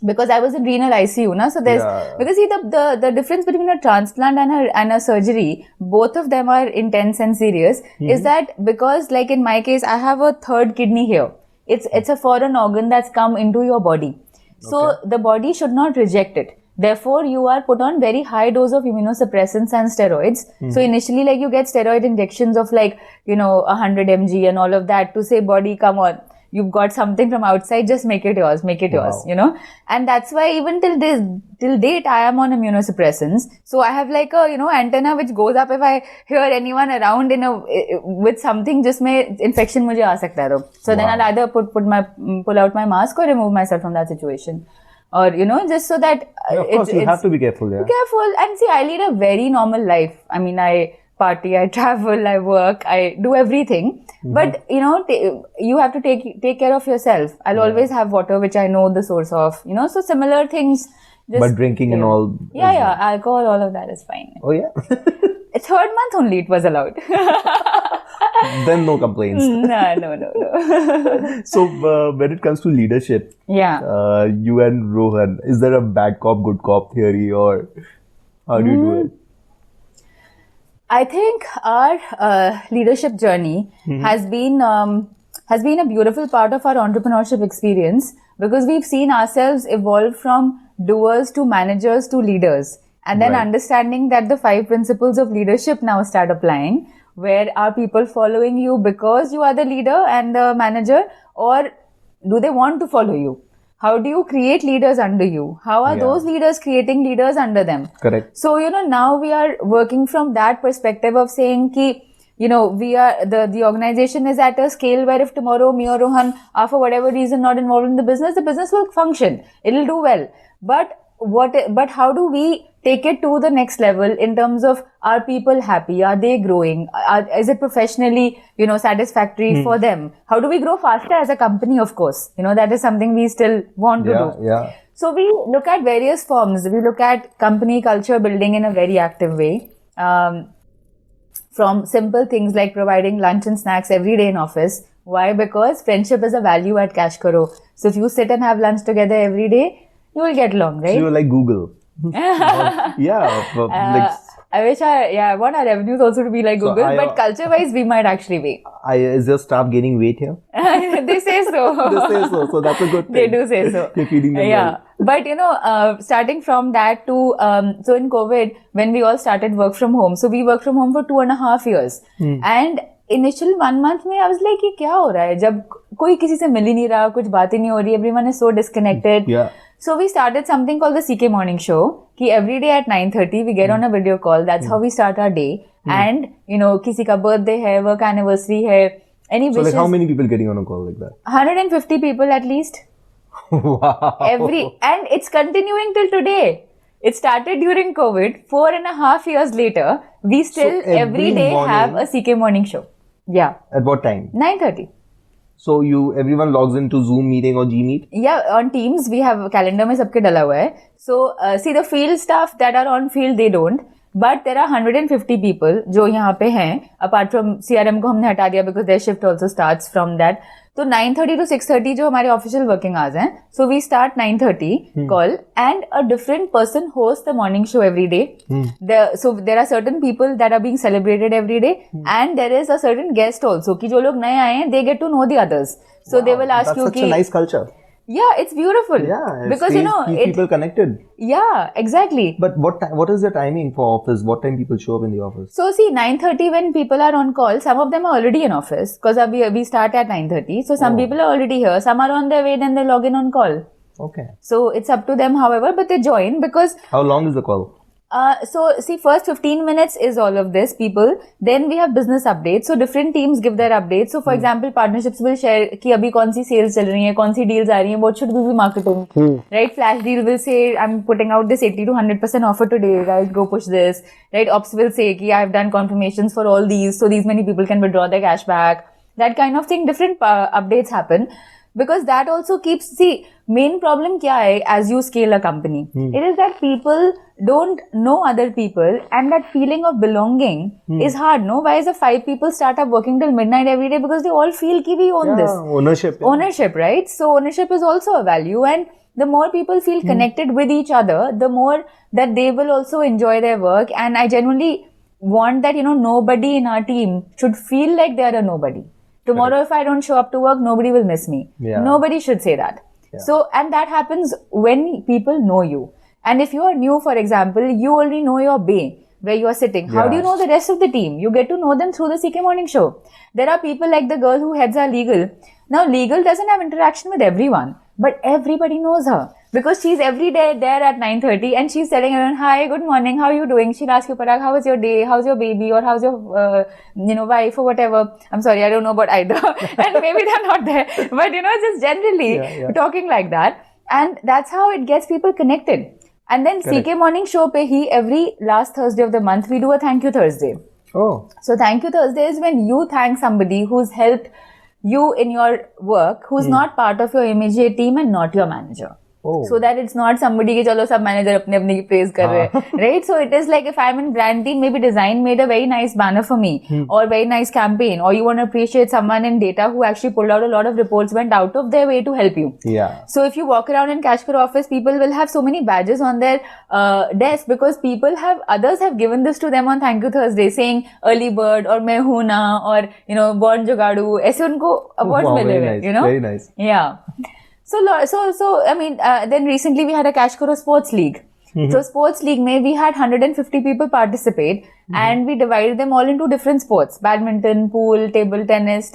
S1: Because I was in renal ICU, na. So there's because see the difference between a transplant and a surgery, both of them are intense and serious. Is that because like in my case, I have a third kidney here. It's a foreign organ that's come into your body. So the body should not reject it. Therefore, you are put on very high dose of immunosuppressants and steroids. So initially, like you get steroid injections of like 100 mg and all of that to say body, come on. You've got something from outside, just make it yours, And that's why even till date, I am on immunosuppressants. So I have like a, antenna which goes up if I hear anyone around with something, just may infection mujhe aa sakta hai. So then I'll either pull out my mask or remove myself from that situation. Or, just so that...
S2: Yeah, of course, you have to be careful, yeah.
S1: Careful. And see, I lead a very normal life. I mean, I party, I travel, I work, I do everything. But, you have to take care of yourself. I'll always have water, which I know the source of, so similar things.
S2: But drinking and all.
S1: Yeah, alcohol, all of that is fine.
S2: Oh, yeah?
S1: Third month only it was allowed.
S2: Then no complaints.
S1: No.
S2: So, when it comes to leadership, you and Rohan, is there a bad cop, good cop theory, or how do you do it?
S1: I think our leadership journey has been a beautiful part of our entrepreneurship experience because we've seen ourselves evolve from doers to managers to leaders, and then understanding that the 5 principles of leadership now start applying. Where are people following you because you are the leader and the manager, or do they want to follow you? How do you create leaders under you? How are those leaders creating leaders under them?
S2: Correct.
S1: So, now we are working from that perspective of saying ki, we are, the organization is at a scale where if tomorrow me or Rohan are for whatever reason not involved in the business will function. It'll do well. But how do we take it to the next level in terms of, are people happy? Are they growing? Is it professionally, satisfactory for them? How do we grow faster as a company, of course? That is something we still want to do.
S2: Yeah.
S1: So we look at various forms. We look at company culture building in a very active way. From simple things like providing lunch and snacks every day in office. Why? Because friendship is a value at Cash Karo. So if you sit and have lunch together every day, you will get along, right?
S2: So you're like Google.
S1: I wish I want our revenues also to be like Google, but culture-wise, we might actually be.
S2: Is your staff gaining weight here?
S1: They say so.
S2: They say so. So that's a good thing.
S1: They do say so.
S2: You're feeding them well.
S1: But starting from that to, so in COVID, when we all started work from home, so we worked from home for 2.5 years. And initial 1 month में I was like, ये क्या हो रहा है? जब कोई किसी से मिल ही नहीं रहा, कुछ बातें नहीं हो रही, everyone is so disconnected.
S2: Yeah.
S1: So we started something called the CK Morning Show. कि every day at 9:30 we get on a video call. That's how we start our day. And किसी का birthday है, work anniversary है, any wishes.
S2: So like how many people getting on a call like that?
S1: 150 people at least.
S2: Wow.
S1: And it's continuing till today. It started during COVID. 4.5 years later, we still every day have a CK Morning Show. Yeah.
S2: At what time?
S1: 9:30.
S2: So everyone logs into Zoom meeting or Gmeet?
S1: Yeah, on Teams we have calendar में सबके डला हुआ है. So see the field staff that are on field they don't, but there are 150 people जो यहाँ पे हैं. Apart from CRM को हमने हटा दिया because their shift also starts from that. तो 9:30 to 6:30 जो हमारे official working hours हैं. So we start 9:30 call and a different person hosts the morning show every day. So there are certain people that are being celebrated every day and there is a certain guest also कि जो लोग नए आए हैं they get to know the others. So they will ask you
S2: That's such a nice culture.
S1: Yeah, it's beautiful.
S2: Yeah,
S1: because you know
S2: keep people connected.
S1: Yeah, exactly.
S2: But what is the timing for office? What time people show up in the office?
S1: So see, 9:30 when people are on call, some of them are already in office because we start at 9:30. So some people are already here. Some are on their way, then they log in on call.
S2: Okay.
S1: So it's up to them, however, but they join because.
S2: How long is the call?
S1: So see, first 15 minutes is all of this people. Then we have business updates. So different teams give their updates. So for example, partnerships will share कि अभी कौन सी sales चल रही हैं, कौन सी deals आ रही हैं, what should we be marketing, right? Flash deal will say I'm putting out this 80 to 100% offer today, guys, go push this, right? Ops will say कि I've done confirmations for all these, so these many people can withdraw their cash back. That kind of thing, different updates happen. Because that also keeps, see, main problem kya hai as you scale a company? It is that people don't know other people and that feeling of belonging is hard, no? Why is the 5 people start up working till midnight every day? Because they all feel ki we own this.
S2: Ownership. Yeah.
S1: Ownership, right? So ownership is also a value and the more people feel connected with each other, the more that they will also enjoy their work. And I genuinely want that, you know, nobody in our team should feel like they are a nobody. Tomorrow, if I don't show up to work, nobody will miss me.
S2: Yeah.
S1: Nobody should say that. Yeah. So, and that happens when people know you. And if you are new, for example, you only know your bay, where you are sitting. How do you know the rest of the team? You get to know them through the CK Morning Show. There are people like the girl who heads our legal. Now, legal doesn't have interaction with everyone, but everybody knows her. Because she's every day there at 9:30 and she's telling everyone, hi, good morning, how are you doing? She'll ask you, Parag, how was your day? How's your baby? Or how's your, wife or whatever. I'm sorry, I don't know about either. And maybe they're not there. But, just generally talking like that. And that's how it gets people connected. And then CK Morning Show pe hi, every last Thursday of the month, we do a Thank You Thursday.
S2: Oh.
S1: So Thank You Thursday is when you thank somebody who's helped you in your work, who's not part of your immediate team and not your manager.
S2: Oh.
S1: So that it's not somebody ki chalo sab manager apne ki praise kar rahe hain, right? So it is like if I'm in brand team, maybe design made a very nice banner for me or very nice campaign, or you want to appreciate someone in data who actually pulled out a lot of reports, went out of their way to help you.
S2: Yeah.
S1: So if you walk around in Cashcore office, people will have so many badges on their desk because others have given this to them on Thank You Thursday, saying early bird or main hu na or born jugadu, aise unko awards mile huए,
S2: Very nice.
S1: Yeah. So I mean, then recently we had a Cashcore Sports League. So Sports League mein we had 150 people participate and we divided them all into different sports: badminton, pool, table tennis,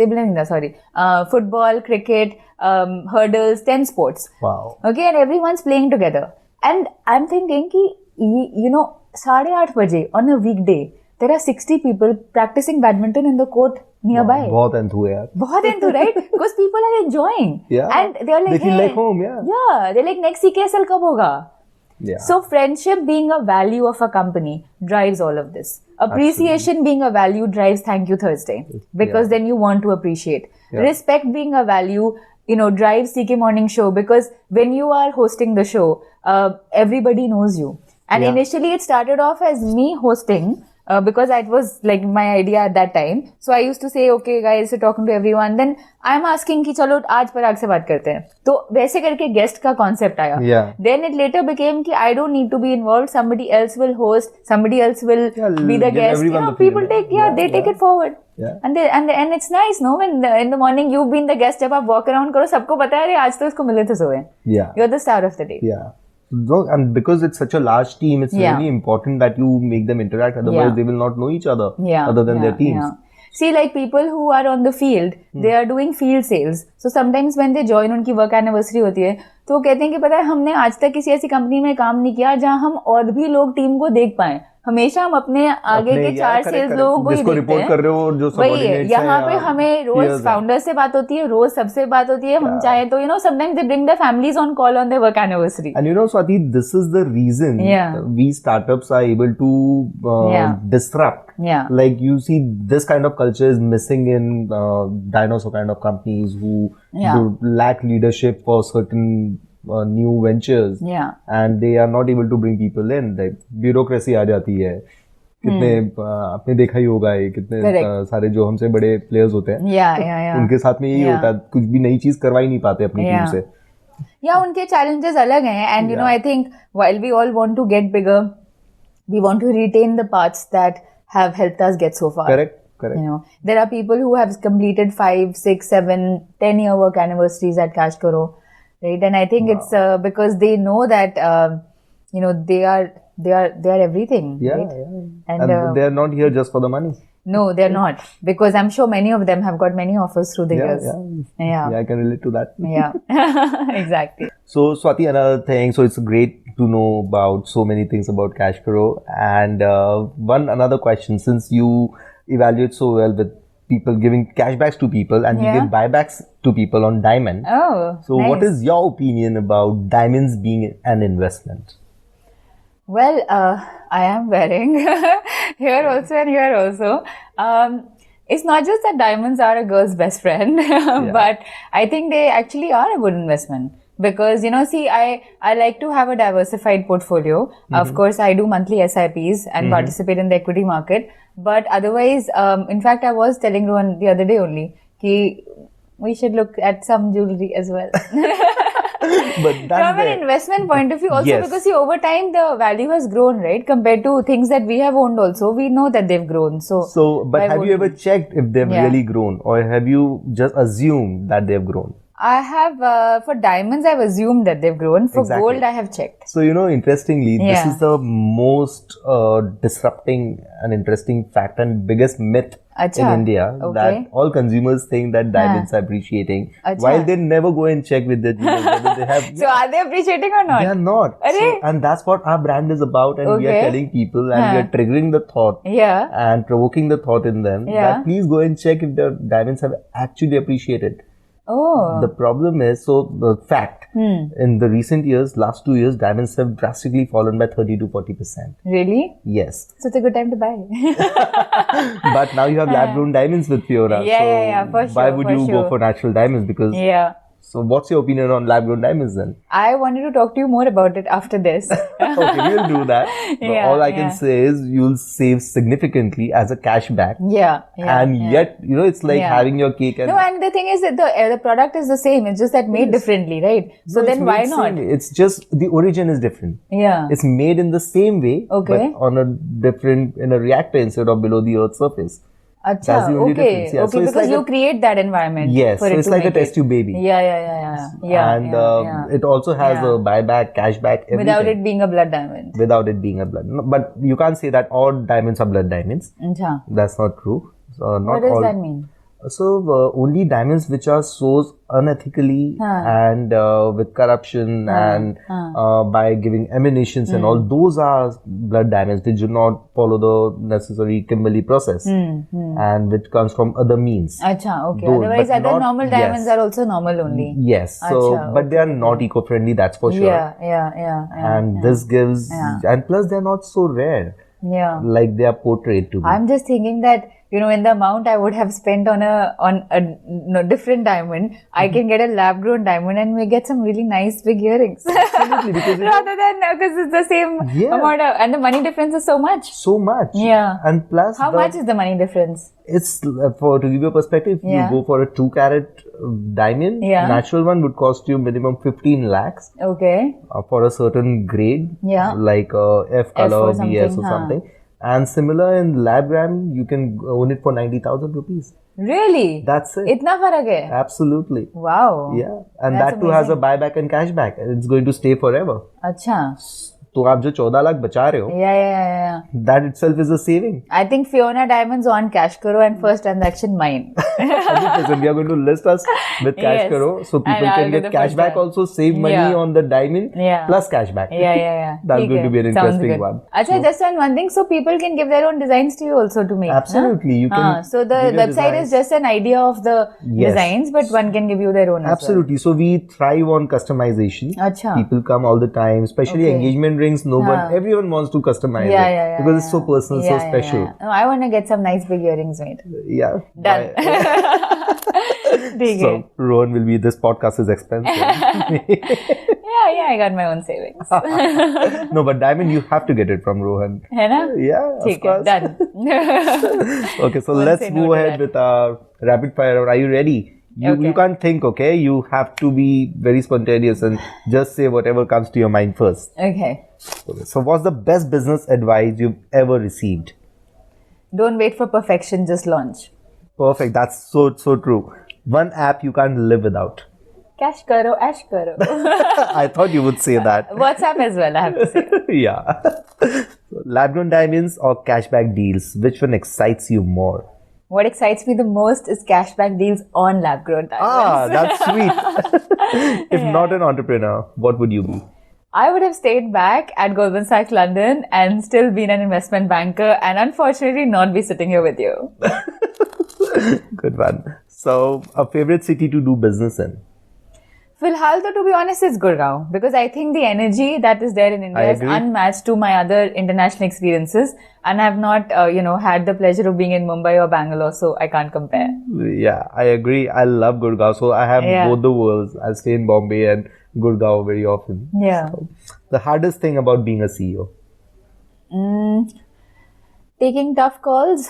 S1: football, cricket, hurdles, 10 sports.
S2: Wow.
S1: Okay, and everyone's playing together. And I'm thinking ki, 8:30 baje on a weekday, there are 60 people practicing badminton in the court nearby.
S2: बहुत enthu yaar.
S1: बहुत enthu, right? Because people are enjoying.
S2: Yeah.
S1: And they're like,
S2: they feel like home, yeah.
S1: Yeah, they're like, next CKSL कब होगा?
S2: Yeah.
S1: So friendship being a value of a company drives all of this. Appreciation being a value drives Thank You Thursday because then you want to appreciate. Yeah. Respect being a value, drives CK Morning Show because when you are hosting the show, everybody knows you. And initially it started off as me hosting. Because that was like my idea at that time. So I used to say, okay guys, so talking to everyone. Then I'm asking कि चलो आज पराग से बात करते हैं. तो वैसे करके guest का concept आया.
S2: Yeah.
S1: Then it later became कि I don't need to be involved. Somebody else will host. Somebody else will be the guest. People take take it forward.
S2: Yeah.
S1: And it's nice, no? When in the morning you've been the guest, जब आप walk around करो, सबको पता है, अरे आज तो इसको मिले थे सोए.
S2: Yeah.
S1: You're the star of the day.
S2: Yeah. And because it's such a large team, it's really important that you make them interact. Otherwise, they will not know each other other than their teams.
S1: Yeah. See, like people who are on the field, they are doing field sales. So sometimes when they join, उनकी work anniversary होती है, तो वो कहते हैं कि पता है हमने आज तक किसी ऐसी कंपनी में काम नहीं किया जहाँ हम और भी लोग टीम को देख पाएं. हमेशा हम अपने आगे के 4 सेल्स लोगों को ही
S2: जिसको
S1: देखते
S2: रिपोर्ट कर
S1: हैं।
S2: रहे हो और जो
S1: वही है,
S2: subordinates हैं
S1: यहाँ पे
S2: या
S1: हमें रोज
S2: peers हैं।
S1: फाउंडर से बात होती है, रोज सबसे बात होती है, हम चाहे तो sometimes they bring their families on call on their work anniversary.
S2: And Swati, this is the reason we startups are able to disrupt.
S1: Yeah.
S2: Like you see, this kind of culture is missing in dinosaur kind of companies who do lack leadership for certain new ventures.
S1: Yeah.
S2: And they are not able to bring people in. Like bureaucracy आ जाती है। कितने आपने देखा ही होगा ये कितने सारे जो हमसे बड़े प्लेयर्स होते हैं उनके साथ में यही होता है, कुछ भी नई चीज करवा ही नहीं पाते अपनी टीम से।
S1: उनके challenges अलग हैं, and I think while we all want to get bigger, we want to retain the paths that have helped us get so far.
S2: Correct.
S1: There are people who have completed 5, 6, 7, 10-year work anniversaries at Cashkaro, right? And I think it's because they know that they are everything. Right?
S2: And they are not here just for the money.
S1: No, they're not, because I'm sure many of them have got many offers through the years.
S2: Yeah, I can relate to that.
S1: Yeah, exactly.
S2: So Swati, another thing, so it's great to know about so many things about Cashkaro. And another question, since you evaluate so well with people giving cashbacks to people and you give buybacks to people on Diamond.
S1: Oh,
S2: so
S1: nice.
S2: What is your opinion about diamonds being an investment?
S1: Well, I am wearing here also and here also. It's not just that diamonds are a girl's best friend, but I think they actually are a good investment. Because, see, I like to have a diversified portfolio. Of course, I do monthly SIPs and participate in the equity market. But otherwise, in fact, I was telling Rohan the other day only that we should look at some jewelry as well.
S2: But that's
S1: from an investment point of view also, because see, over time the value has grown, right? Compared to things that we have owned also, we know that they've grown.
S2: But have you ever checked if they've really grown, or have you just assumed that they've grown?
S1: I have, for diamonds, I've assumed that they've grown. For gold, I have checked.
S2: So, interestingly, this is the most disrupting and interesting fact and biggest myth in India, that all consumers think that diamonds are appreciating, while they never go and check with their jewelers whether they have.
S1: So, are they appreciating or not?
S2: They are not. So, and that's what our brand is about, and we are telling people, and we are triggering the thought and provoking the thought in them that please go and check if the diamonds have actually appreciated.
S1: Oh.
S2: The problem is, fact, in the recent years, last 2 years, diamonds have drastically fallen by 30 to 40%.
S1: Really?
S2: Yes.
S1: So it's a good time to buy.
S2: But now you have lab-grown diamonds with Fiora.
S1: For sure.
S2: Why would you go for natural diamonds? Because so what's your opinion on lab-grown diamonds then?
S1: I wanted to talk to you more about it after this.
S2: Okay, we'll do that. But all I can say is you'll save significantly as a cashback. And yet, it's like having your cake and...
S1: No, and the thing is that the product is the same. It's just that made differently, right? So then why not?
S2: It's just the origin is different.
S1: Yeah.
S2: It's made in the same way, but on in a reactor instead of below the Earth's surface. That's the only difference.
S1: So because like you create that environment.
S2: Yes, so it's like a test tube baby.
S1: And
S2: it also has a buyback, cashback, everything.
S1: Without it being a blood diamond.
S2: Without it being a blood. No, but you can't say that all diamonds are blood diamonds. That's not true.
S1: What does that mean?
S2: So only diamonds which are sourced unethically and with corruption and by giving emanations and all, those are blood diamonds. They do not follow the necessary Kimberley process and which comes from other means.
S1: Okay. Otherwise, other normal diamonds are also normal only.
S2: Yes. So, but they are not eco-friendly. That's for sure. And this gives, and plus they're not so rare. Like they are portrayed to be.
S1: I'm just thinking that in the amount I would have spent on a different diamond, I can get a lab-grown diamond and we get some really nice big earrings.
S2: Absolutely, because
S1: rather than because it's the same amount and the money difference is so much.
S2: So much.
S1: Yeah.
S2: And plus,
S1: how much is the money difference?
S2: It's to give you a perspective. You go for a 2-carat diamond. Natural one would cost you minimum 15 lakhs.
S1: Okay.
S2: For a certain grade. Like F color, BS or something. And similar in lab gram, you can own it for 90,000 rupees.
S1: Really?
S2: That's it.
S1: Itna farak hai?
S2: Absolutely.
S1: Wow.
S2: Yeah. And that too has a buyback and cashback. It's going to stay forever.
S1: Acha.
S2: तो आप जो 14 लाख बचा रहे हो,
S1: Yeah.
S2: that itself is a saving.
S1: I think Fiona Diamonds on Cash Karo and first transaction mine.
S2: 100%. We are going to list us with Cash
S1: Yes.
S2: Karo, so people
S1: And I'll
S2: can
S1: do
S2: get
S1: the
S2: cash
S1: first
S2: back
S1: one.
S2: also, save money
S1: Yeah.
S2: on the diamond
S1: Yeah.
S2: plus cash back.
S1: Yeah.
S2: That's
S1: ठीक
S2: going
S1: है.
S2: to be an
S1: Sounds
S2: interesting
S1: good.
S2: one.
S1: अच्छा, just one thing, so people can give their own designs to you also to make.
S2: Absolutely, you can
S1: So the
S2: give your
S1: website
S2: designs.
S1: is just an idea of the
S2: Yes.
S1: designs, but one can give you their own
S2: Absolutely. So we thrive on customization.
S1: अच्छा.
S2: People come all the time, especially
S1: Okay.
S2: engagement rings. Everyone wants to customize
S1: Yeah,
S2: it
S1: yeah,
S2: because it's so personal, so special.
S1: No, I want to get some nice big earrings made.
S2: Yeah.
S1: Done. ठीक है.
S2: So Rohan will be. This podcast is expensive.
S1: Yeah, I got my own savings.
S2: No, but diamond you have to get it from Rohan.
S1: है ना?
S2: Yeah, of
S1: ठीक है.
S2: course.
S1: Done.
S2: Okay, so
S1: Won't
S2: let's
S1: say no
S2: go
S1: to
S2: ahead
S1: that.
S2: with our rapid fire round. Are you ready?
S1: Okay.
S2: You can't think, okay? You have to be very spontaneous and just say whatever comes to your mind first.
S1: Okay.
S2: Okay, so what's the best business advice you've ever received?
S1: Don't wait for perfection, just launch.
S2: Perfect. That's so true. One app you can't live without.
S1: Cash karo, ash karo.
S2: I thought you would say that.
S1: WhatsApp as well, I have to say.
S2: Yeah. So, lab-grown diamonds or cashback deals? Which one excites you more?
S1: What excites me the most is cashback deals on lab-grown diamonds.
S2: That's sweet. If not an entrepreneur, what would you be?
S1: I would have stayed back at Goldman Sachs London and still been an investment banker and unfortunately not be sitting here with you.
S2: Good one. So, a favorite city to do business in?
S1: Filhal, though, to be honest, it's Gurgaon because I think the energy that is there in India is
S2: agree.
S1: unmatched to my other international experiences, and I've not, had the pleasure of being in Mumbai or Bangalore, so I can't compare.
S2: Yeah, I agree. I love Gurgaon. So, I have
S1: Yeah.
S2: both the worlds. I stay in Bombay and Gurgaon very often.
S1: Yeah.
S2: So, the hardest thing about being a CEO?
S1: Taking tough calls,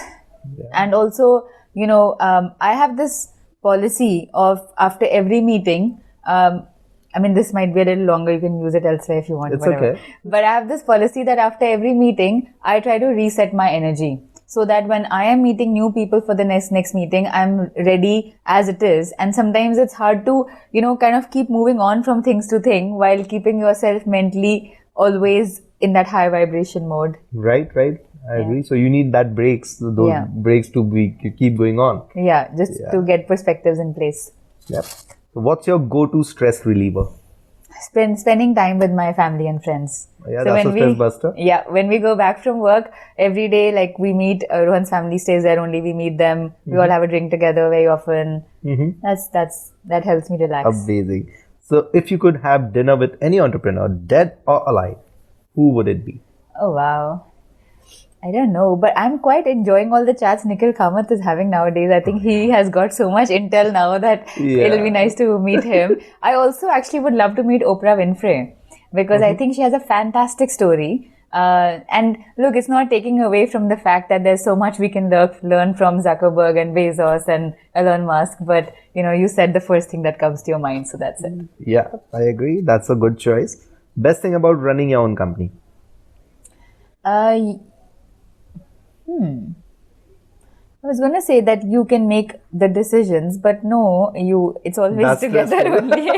S1: and also, I have this policy of after every meeting. I mean, this might be a little longer. You can use it elsewhere if you want.
S2: It's
S1: whatever.
S2: okay.
S1: But I have this policy that after every meeting, I try to reset my energy so that when I am meeting new people for the next meeting, I'm ready as it is. And sometimes it's hard to, kind of keep moving on from things to thing while keeping yourself mentally always in that high vibration mode.
S2: Right. I agree. So, you need that breaks, those breaks to keep going on.
S1: Yeah, just to get perspectives in place.
S2: Yep. So, what's your go-to stress reliever?
S1: Spending time with my family and friends.
S2: Yeah, that's a stress buster.
S1: Yeah, when we go back from work, every day, like we meet, Rohan's family stays there only, we meet them, we all have a drink together very often. That helps me relax.
S2: Amazing. So, if you could have dinner with any entrepreneur, dead or alive, who would it be?
S1: Oh, wow. I don't know, but I'm quite enjoying all the chats Nikhil Kamath is having nowadays. I think he has got so much intel now that it'll be nice to meet him. I also actually would love to meet Oprah Winfrey because I think she has a fantastic story. And look, it's not taking away from the fact that there's so much we can learn from Zuckerberg and Bezos and Elon Musk. But, you said the first thing that comes to your mind. So that's it.
S2: Yeah, I agree. That's a good choice. Best thing about running your own company?
S1: I was going to say that you can make the decisions, but no, it's always
S2: That's
S1: together
S2: stressful.
S1: only.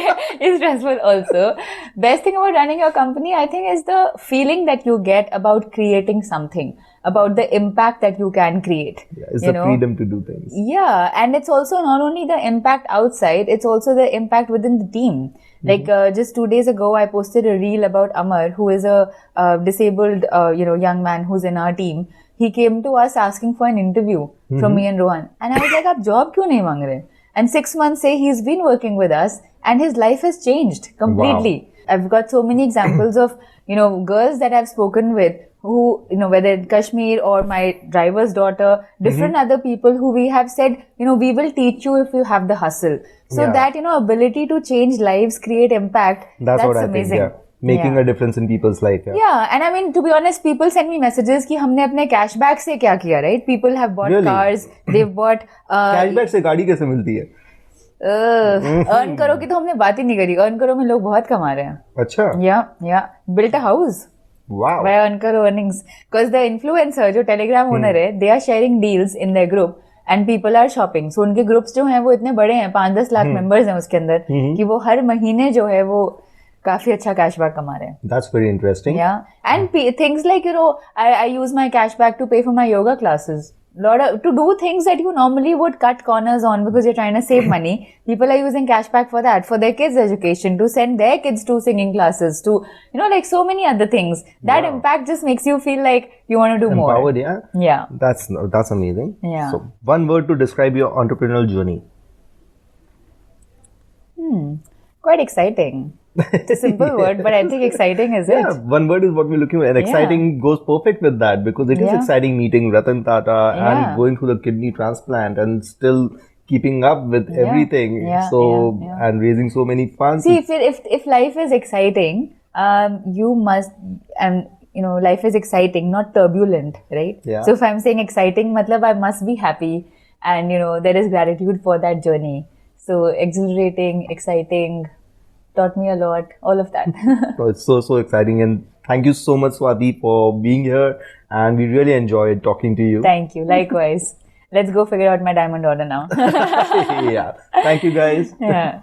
S1: It's stressful also. Best thing about running your company, I think, is the feeling that you get about creating something, about the impact that you can create.
S2: Yeah, it's the freedom to do things.
S1: Yeah, and it's also not only the impact outside, it's also the impact within the team. Like just 2 days ago, I posted a reel about Amar, who is a disabled, young man who's in our team. He came to us asking for an interview from me and Rohan. And I was like, "Aap job kyun nahi mang rahe?" And 6 months say he's been working with us and his life has changed completely. Wow. I've got so many examples of, girls that I've spoken with who, whether in Kashmir or my driver's daughter, different other people who we have said, we will teach you if you have the hustle. So that, ability to change lives, create impact, that's
S2: what I
S1: amazing.
S2: think, Making a difference in people's life.
S1: Yeah, and I mean, to be honest, people send me messages कि हमने अपने cashback से क्या किया, right? People have bought cars, they've bought...
S2: cashback से गाड़ी कैसे मिलती है?
S1: Earn करो की तो हमने बात ही नहीं करी. Earn करो में लोग बहुत कमा रहे हैं.
S2: अच्छा.
S1: Yeah. Built a house.
S2: Wow.
S1: By Earn करो earnings. Because the influencer, जो Telegram owner है, they are sharing deals in their group. And people are shopping. So उनके groups जो हैं वो इतने बड़े हैं, 5-10 लाख members हैं उसके अंदर कि वो हर महीने जो है वो काफी अच्छा cashback कमा रहे हैं.
S2: That's very interesting.
S1: Yeah, and things like I use my cashback to pay for my yoga classes. To do things that you normally would cut corners on because you're trying to save money. People are using cashback for that, for their kids' education, to send their kids to singing classes, to like so many other things. That impact just makes you feel like you want to do more.
S2: Empowered, yeah.
S1: Yeah.
S2: That's amazing.
S1: Yeah.
S2: So one word to describe your entrepreneurial journey.
S1: Quite exciting. It's a simple word, but I think exciting is it.
S2: Yeah, one word is what we're looking for, and exciting goes perfect with that because it is exciting meeting Ratan Tata and going through the kidney transplant and still keeping up with everything. And raising so many funds.
S1: See, if life is exciting, you must life is exciting, not turbulent, right?
S2: Yeah.
S1: So if I'm saying exciting, matlab I must be happy, and there is gratitude for that journey. So exhilarating, exciting. Taught me a lot, all of that.
S2: So it's so exciting, and thank you so much, Swati, for being here, and we really enjoyed talking to you.
S1: Thank you, likewise. Let's go figure out my diamond order now.
S2: Yeah, thank you guys.
S1: Yeah.